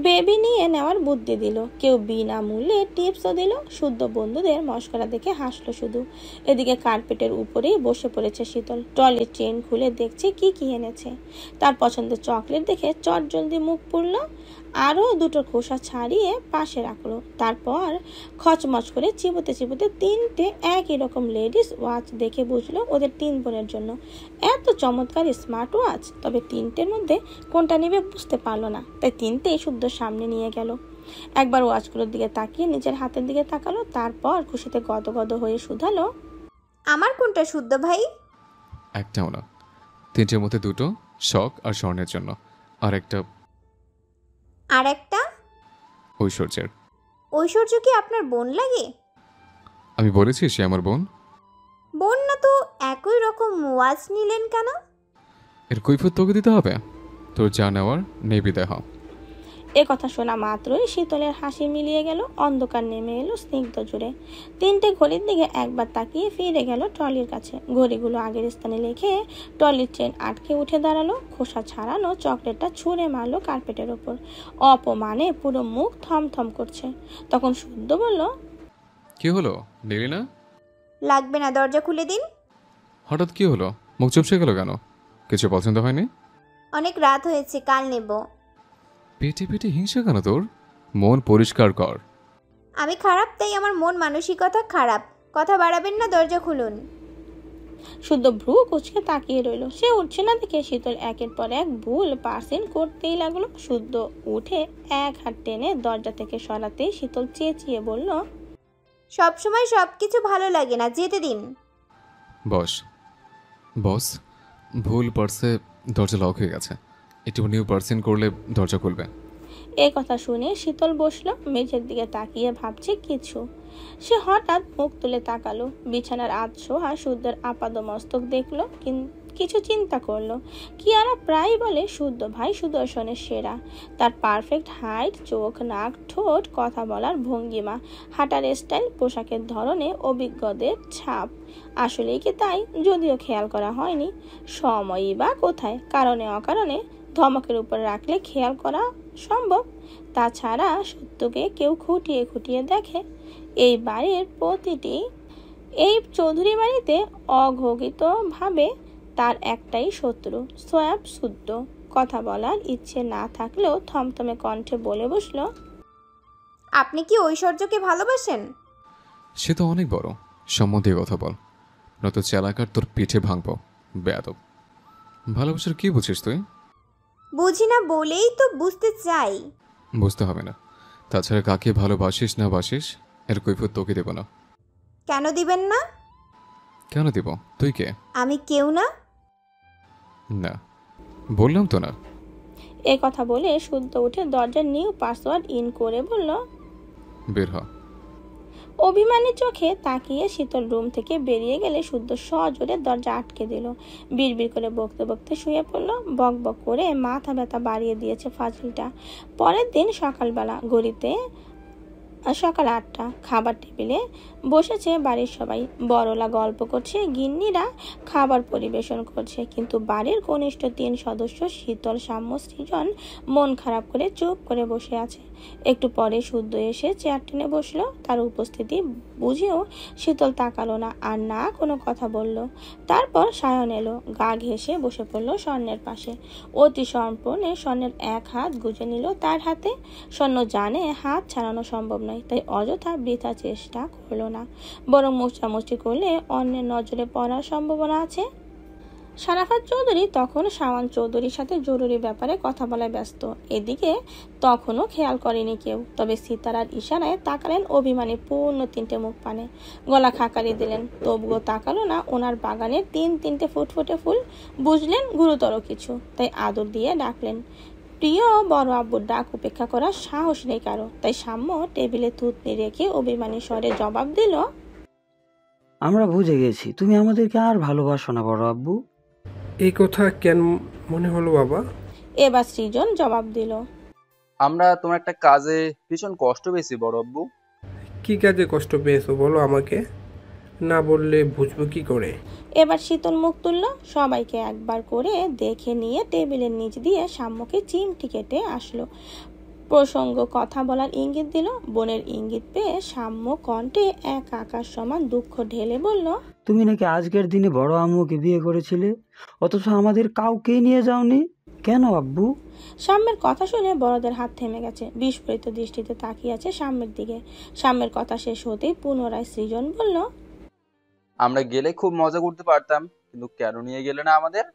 বেবি নিয়ে নেওয়ার বুদ্ধি দিল, কেউ বিনামূল্যে টিপসও দিল। শুদ্ধ বন্ধুদের মস্করা দেখে হাসলো শুধু। এদিকে কার্পেটের উপরেই বসে পড়েছে শীতল। ট্রলির চেন খুলে দেখছে কি কি এনেছে। তার পছন্দের চকলেট দেখে চট জলদি মুখ পুড়ল, আরও দুটো খোসা ছাড়িয়ে পাশে রাখলো। তারপর খচমচ করে চিবোতে চিবোতে 3টে একই রকম লেডিস ওয়াচ দেখে বুঝলো ওদের 3 বোনের জন্য। এত চমৎকার স্মার্ট ওয়াচ, তবে 3টের মধ্যে কোনটা নেবে বুঝতে পারলো না, তাই 3টেই শুদ্ধ সামনে নিয়ে গেল। একবার ওয়াচগুলোর দিকে তাকিয়ে নিজের হাতের দিকে তাকালো, তারপর খুশিতে গদগদ হয়ে শুধালো, আমার কোনটা শুদ্ধ ভাই? একটাও না, 3টের মধ্যে 2টো শখ আর স্বর্ণের জন্য, আর একটা আর একটা? ঐশ্বর্যের। ঐশ্বর্য কি আপনার বোন লাগে? আমি বলেছি সে আমার বোন। বোন না তো একই রকম ওয়াচ নিলেন কেন? এর কৈফিয়ত তোকে দিতে হবে, তোর যা নেওয়ার নেবি দেখা। এ কথা শোনা মাত্রই শীতলের হাসি মিলিয়ে গেল, অন্ধকার নেমে এলো স্নিগ্ধ জুড়ে। 3টে ঘড়ির দিকে একবার তাকিয়ে ফিরে গেল ট্রলির কাছে। ঘড়িগুলো আগের স্থানে রেখে ট্রলির চেন আটকে উঠে দাঁড়ালো। খোসা ছাড়ানো চকলেটটা ছুঁড়ে মারলো কার্পেটের ওপর। অপমানে পুরো মুখ থমথম করছে। তখন শুদ্ধ বলল, কি হলো, নিলি না? লাগবে না, দরজা খুলে দিন। হঠাৎ কি হলো, মুখ চুপসে গেল কেন? কিছু পছন্দ হয়নি? অনেক রাত হয়েছে, কাল নেব। পেটে পেটে হিংসা কেন তোর? মন পরিষ্কার কর। আমি খারাপ তাই আমার মন মানসিকতা খারাপ। কথা বাড়াবেন না, দরজা খুলুন। শুদ্ধ ভ্রু কুচকে তাকিয়ে রইল। সে উঠছে না দেখে শীতল একের পর এক ভুল পার্সেন্ট করতেই লাগলো। শুদ্ধ উঠে এক হাত টেনে দরজা থেকে সরাতেই শীতল চেঁচিয়ে বলল, সবসময় সব কিছু ভালো লাগে না, যেতে দিন। বস বস, ভুল পার্সে দরজা লক হয়ে গেছে, একটু নিউ পার্সেন্ট করলে দরজা খুলবে। এই কথা শুনে শীতল বসলো, মেঝের দিকে তাকিয়ে ভাবছে কিছু। সে হঠাৎ মুখ তুলে তাকালো, বিছানার আধশোয়া শুদ্ধের আপাদমস্তক দেখলো, কিছু চিন্তা করলো। কিয়ারা প্রায় বলে শুদ্ধ ভাই সুদর্শনের সেরা। তার পারফেক্ট হাইট, চোখ, নাক, ঠোঁট, কথা বলার ভঙ্গিমা, হাঁটার স্টাইল, পোশাকের ধরনে অভিজ্ঞদের ছাপ। আসলেই কি তাই? যদিও খেয়াল করা হয়নি। সময়ই বা কোথায়? কারণে অকারণে ধমকের উপর রাখলে খেয়াল করা সম্ভব। তাছাড়া সত্যকে কেউ খুঁটিয়ে খুঁটিয়ে দেখে। এই বাড়ির প্রতিটি, এই চৌধুরী বাড়িতে অঘোষিতভাবে তার একটাই শত্রু, সোয়াব শুদ্ধ। কথা বলার ইচ্ছে না থাকলেও থমথমে কণ্ঠে বলে বসলো, আপনি কি ঐশ্বর্যকে ভালোবাসেন? সে তো অনেক বড়, সম্বন্ধে কথা বল, নয়তো চালাকার তোর পিঠে ভাঙবো। বেয়াদব। ভালোবাসার কি বুঝিস তুই? বুঝি না বলেই তো বুঝতে চাই। বুঝতে হবে না। তাছাড়া কাকে ভালোবাসিস না বাসিস এর কৈফিয়ত তোকে দেব না। কেন দিবেন না? কেন দিব? তুই কে? আমি কেউ না। না, বললাম তো না। এই কথা বলে শুদ্ধ উঠে দরজার নিউ পাসওয়ার্ড ইন করে বলল, বের হ। অভিমানী চোখে তাকিয়ে শীতল রুম থেকে বেরিয়ে গেলে শুদ্ধ সজোরে দরজা আটকে দিল। বিড়বিড় করে বকতে বকতে শুয়ে পড়ল। বক বক করে মাথা ব্যথা বাড়িয়ে দিয়েছে ফাজিলটা। পরের দিন সকালবেলা, ঘড়িতে সকাল 8টা। খাবার টেবিলে বসেছে বাড়ির সবাই। বড়লা গল্প করছে, গিন্নিরা খাবার পরিবেশন করছে, কিন্তু বাড়ির কনিষ্ঠ 3 সদস্য শীতল, সাম্য, সৃজন মন খারাপ করে চুপ করে বসে আছে। একটু পরে শুদ্ধ এসে চেয়ার টেনে বসলো। তার উপস্থিতি বুঝেও শীতল তাকালো না, আর না কোনো কথা বলল। তারপর সায়ন এলো, গা ঘেঁষে বসে পড়লো স্বর্ণের পাশে। অতি সম্পূর্ণে স্বর্ণের এক হাত গুজে নিল তার হাতে। স্বর্ণ জানে হাত ছাড়ানো সম্ভব নয়, তাই অযথা বৃথা চেষ্টা করলো না, বরং মোচামুচি করলে অন্যের নজরে পড়ার সম্ভাবনা আছে। সারাফাত চৌধুরী তখন শাওন চৌধুরীর সাথে জরুরি ব্যাপারে কথা বলায় ব্যস্ত। এদিকে তখনও খেয়াল করেনি কেউ। তবে সিতারার ইশারায় তাকালেন অভিমানী পূর্ণ 3টে মুখ পানে। গলা খাকারি দিলেন, তবুও তাকালো না ওনার বাগানের 3-3টে ফুটফুটে ফুল। বুঝলেন গুরুতর কিছু, তাই আদর দিয়ে ডাকলেন। প্রিয় বড় আব্বুর ডাক উপেক্ষা করার সাহস নেই কারো, তাই সাম্য টেবিলে থুতনি রেখে অভিমানী স্বরে জবাব দিল, আমরা বুঝে গেছি তুমি আমাদেরকে আর ভালোবাসো না বড় আব্বু। এই কথা কেন মনে হলো বাবা? এবার সৃজন জবাব দিল, আমরা তোমার একটা কাজে ভীষণ কষ্ট পেয়েছি বড় আব্বু। কি কাজে কষ্ট পেয়েছো বলো আমাকে, না বললে বুঝবো কি করে? এবার শীতল মুখ তুলল, সবাইকে একবার করে দেখে নিয়ে টেবিলের নিচ দিয়ে সাম্যকে চিমটি কেটে আসলো। প্রসঙ্গ কথা বলার ইঙ্গিত দিল। বোনের ইঙ্গিত পেয়ে সাম্য কণ্ঠে এক আকাশ সমান দুঃখ ঢেলে বলল, তুমি নাকি আজকের দিনে বড় আম্মুকে বিয়ে করেছিলে, অথচ আমাদের কাউকে নিয়ে যাওনি কেন আব্বু? সাম্যের কথা শুনে বড়দের হাত থেমে গেছে। বিস্ফোরিত দৃষ্টিতে তাকিয়ে আছে সাম্যের দিকে। সাম্যের কথা শেষ হতেই পুনরায় সৃজন বলল, আমরা গেলে খুব মজা করতে পারতাম, কিন্তু কেন নিয়ে গেলে না আমাদের?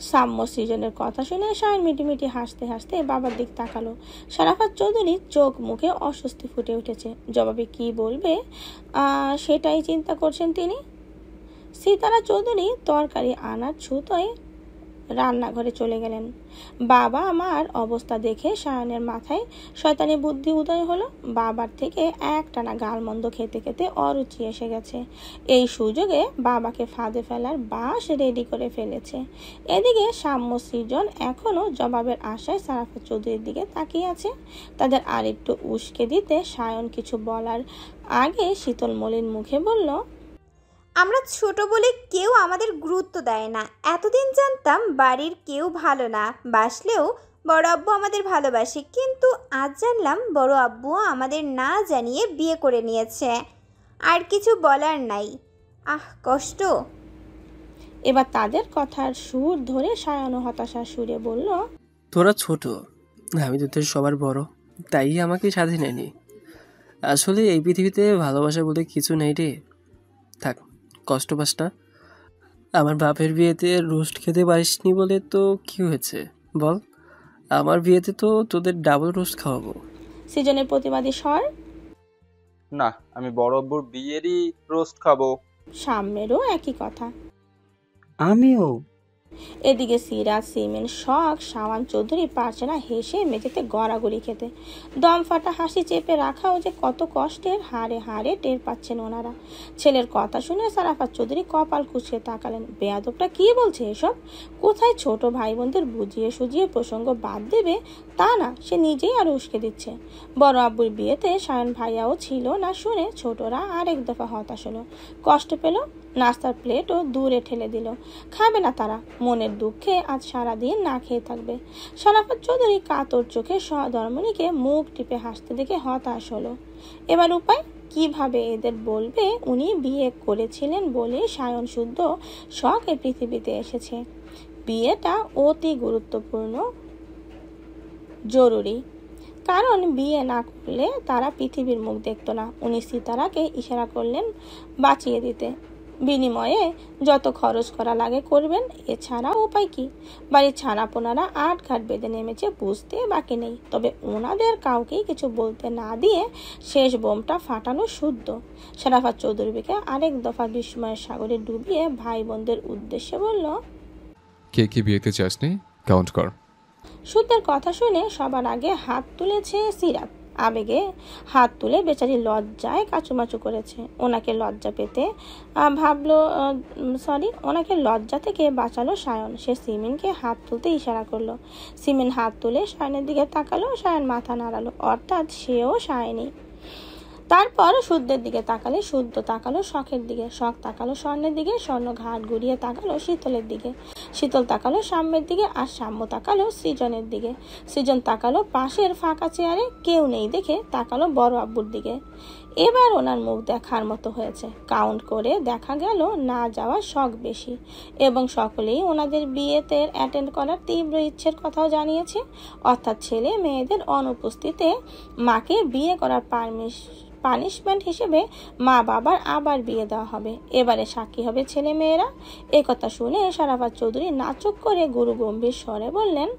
সাম্য সৃজনের কথা শুনে সায়ন মিটিমিটি হাসতে হাসতে বাবার দিক তাকালো। সারাফাত চৌধুরীর চোখ মুখে অস্বস্তি ফুটে উঠেছে। জবাবে কি বলবে সেটাই চিন্তা করছেন তিনি। সিতারা চৌধুরী তরকারি আনার ছুতোয় রান্নাঘরে চলে গেলেন। বাবা আমার অবস্থা দেখে সায়নের মাথায় শয়তানি বুদ্ধি উদয় হলো। বাবার থেকে একটানা গালমন্দ খেতে খেতে অরুচি এসে গেছে। এই সুযোগে বাবাকে ফাঁদে ফেলার বাঁশ রেডি করে ফেলেছে। এদিকে সাম্য সৃজন এখনো জবাবের আশায় সারাফাত চৌধুরীর দিকে তাকিয়ে আছে। তাদের আরেকটু উস্কে দিতে সায়ন কিছু বলার আগে শীতল মলিন মুখে বলল, আমরা ছোট বলে কেউ আমাদের গুরুত্ব দেয় না। এতদিন জানতাম বাড়ির কেউ ভালো না বাসলেও বড় আব্বু আমাদের ভালোবাসে, কিন্তু আজ জানলাম বড় আব্বুও আমাদের না জানিয়ে বিয়ে করে নিয়েছে। আর কিছু বলার নাই। কষ্ট। এবার তাদের কথার সুর ধরে সায়ন হতাশার সুরে বলল, তোরা ছোট, আমি তোদের সবার বড়, তাই আমাকে সাথে নেয়নি। আসলে এই পৃথিবীতে ভালোবাসা বলে কিছু নেই রে। থাক, কষ্ট পাস না। আমার বাপের বিয়েতে রোস্ট খেতে পারিসনি বলে তো কি হয়েছে বল, আমার বিয়েতে তো তোদের ডাবল রোস্ট খাওয়াবো। সৃজনের প্রতিবাদী স্বর, না, আমি বড় আব্বুর বিয়েরই রোস্ট খাবো। সাম্যেরও একই কথা। আমিও। এদিকে সিরাজ সিমেন শখ শাওয়ান চৌধুরী পারছে না হেসে মেঝেতে গড়াগড়ি খেতে। দম ফাটা হাসি চেপে রাখাও যে কত কষ্টের হাড়ে হাড়ে টের পাচ্ছেন ওনারা। ছেলের কথা শুনে সারাফাত চৌধুরী কপাল কুঁচকে তাকালেন। বেয়াদবটা কি বলছে এসব? কোথায় ছোট ভাই বোনদের বুঝিয়ে সুজিয়ে প্রসঙ্গ বাদ দেবে তা না, সে নিজেই আর উস্কে দিচ্ছে। বড় আব্বুর বিয়েতে সায়ন ভাইয়াও ছিল না শুনে ছোটরা আরেক দফা হতাশ হলো, কষ্ট পেল। নাস্তার প্লেটও দূরে ঠেলে দিল। খাবে না তারা, মনের দুঃখে আজ সারাদিন না খেয়ে থাকবে। সারাফাত চৌধুরী কাতর চোখে সহধর্মণীকে মুখ টিপে হাসতে দেখে হতাশ হলো। এবার উপায় কিভাবে এদের বলবে উনি বিয়ে করেছিলেন বলে সায়ন শুদ্ধ শখ এই পৃথিবীতে এসেছে। বিয়েটা অতি গুরুত্বপূর্ণ, জরুরি, কারণ বিয়ে না করলে তারা পৃথিবীর মুখ দেখতো না। উনি সিতারাকে ইশারা করলেন বাঁচিয়ে দিতে। বিনিময়ে যত খরচ করা লাগে করবেন, এছাড়া উপায় কি? বাড়ির ছানাপোনারা আট ঘাট বেঁধে নেমেছে, বুঝতে বাকি নেই। তবে ওনাদের কাউকেই কিছু বলতে না দিয়ে শেষ বোমটা ফাটানো শুদ্ধ। সারাফাত চৌধুরীকে আরেক দফা বিস্ময়ের সাগরে ডুবিয়ে ভাই বোনদের উদ্দেশ্যে বলল, কে কি বিয়েতে চাসনি কাউন্ট কর। শুদ্ধের কথা শুনে সবার আগে হাত তুলেছে সিরাত। আবেগে হাত তুলে বেচারি লজ্জায় কাচুমাচু করেছে। ওনাকে লজ্জা পেতে ওনাকে লজ্জা থেকে বাঁচালো সায়ন। সে সিমিনকে হাত তুলতে ইশারা করলো। সিমিন হাত তুলে সায়নের দিকে তাকালো। সায়ন মাথা নাড়ালো, অর্থাৎ সেও সায়নি। তারপর শুদ্ধের দিকে তাকালে শুদ্ধ তাকালো শখের দিকে, শখ তাকালো স্বর্ণের দিকে, স্বর্ণ ঘাট ঘুরিয়ে তাকালো শীতলের দিকে, শীতল তাকালো সাম্যের দিকে, আর সাম্য তাকালো সৃজনের দিকে। সৃজন তাকালো পাশের ফাঁকা চেয়ারে কেউ নেই দেখে তাকালো বড় আব্বুর দিকে। এবার ওনার মুখ দেখার মতো হয়েছে। কাউন্ট করে দেখা গেল না যাওয়ার শখ বেশি, এবং সকলেই ওনাদের বিয়েতে অ্যাটেন্ড করার তীব্র ইচ্ছের কথাও জানিয়েছে। অর্থাৎ ছেলে মেয়েদের অনুপস্থিতিতে মাকে বিয়ে করার পানিশমেন্ট হিসেবে মা বাবার আবার বিয়ে দেওয়া হবে। এবারে সাক্ষী হবে ছেলে মেয়েরা। একথা শুনে সারাফাত চৌধুরী নাচক করে গুরু গম্ভীর স্বরে বললেন,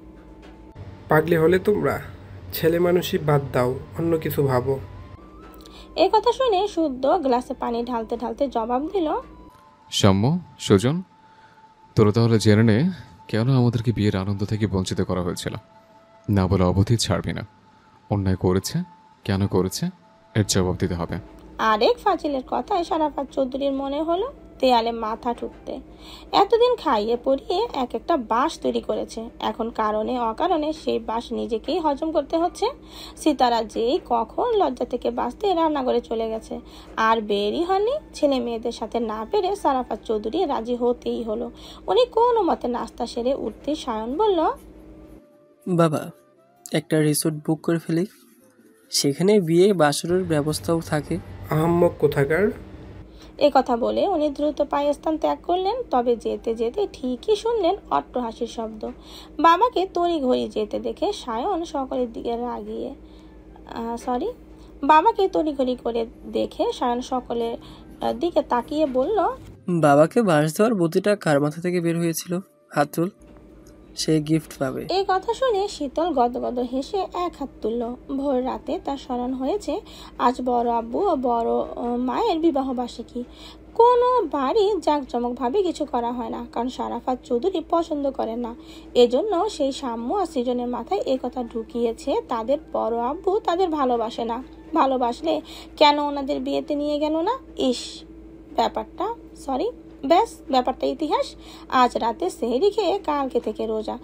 পাগলি হলে তোমরা, ছেলে মানুষই বাদ দাও, অন্য কিছু ভাবো। একথা শুনে শুদ্ধ গ্লাসে পানি ঢালতে ঢালতে জবাব দিল, সাম্য, সুজন, তোরা তাহলে জেনে নে কেন আমাদেরকে বিয়ের আনন্দ থেকে বঞ্চিত করা হয়েছিল। না বলে অবধি ছাড়বি না। অন্যায় করেছে, কেন করেছে এর জবাব দিতে হবে। আরেক ফাজিলের কথায় সারাফাত চৌধুরীর মনে হলো দেয়ালে মাথা ঠুকতে। এতদিন খাইয়ে পরিয়ে এক একটা বাঁশ তৈরি করেছে, এখন কারণে অকারণে সেই বাঁশ নিজেকেই হজম করতে হচ্ছে। সিতারা যেই কখন লজ্জা থেকে বাঁচতে রান্নাঘরে চলে গেছে, আর বেরই হয়নি। ছেলে মেয়েদের সাথে না পেরে সারাফাত চৌধুরী রাজি হতেই হলো। উনি কোনো মতে নাস্তা সেরে উঠতে সায়ন বলল, বাবা একটা রিসোর্ট বুক করে ফেলি, সেখানে বিয়ে বাসরের ব্যবস্থাও থাকে। আহাম্মক কোথাকার। এ কথা বলে উনি দ্রুত পায়ে স্থান ত্যাগ করলেন। তবে যেতে যেতে ঠিকই শুনলেন অট্টহাসির শব্দ। বাবাকে তড়িঘড়ি যেতে দেখে সায়ন সকলের দিকে বাবাকে তড়িঘড়ি করে দেখে সায়ন সকলের দিকে তাকিয়ে বলল, বাবাকে বাঁশ দেওয়ার বুদ্ধিটা কার মাথা থেকে বের হয়েছিল? হাত তুল, সে গিফট পাবে। এই কথা শুনে শীতল গদগদ হেসে এক হাত তুলল। ভোর রাতে তার স্মরণ হয়েছে আজ বড় আব্বু ও বড় মায়ের বিবাহ বার্ষিকী। কোনো বাড়ি জাঁকজমকভাবে কিছু করা হয় না, কারণ সারাফাত চৌধুরী পছন্দ করেন না। এজন্য সেই সাম্য আর সৃজনের মাথায় এই কথা ঢুকিয়েছে তাদের বড় আব্বু তাদের ভালোবাসে না। ভালোবাসলে কেন ওনাদের বিয়েতে নিয়ে গেল না? ব্যাপারটা ইতিহাস। আজ রাতে সেহরি খেয়ে কালকে থেকে রোজা,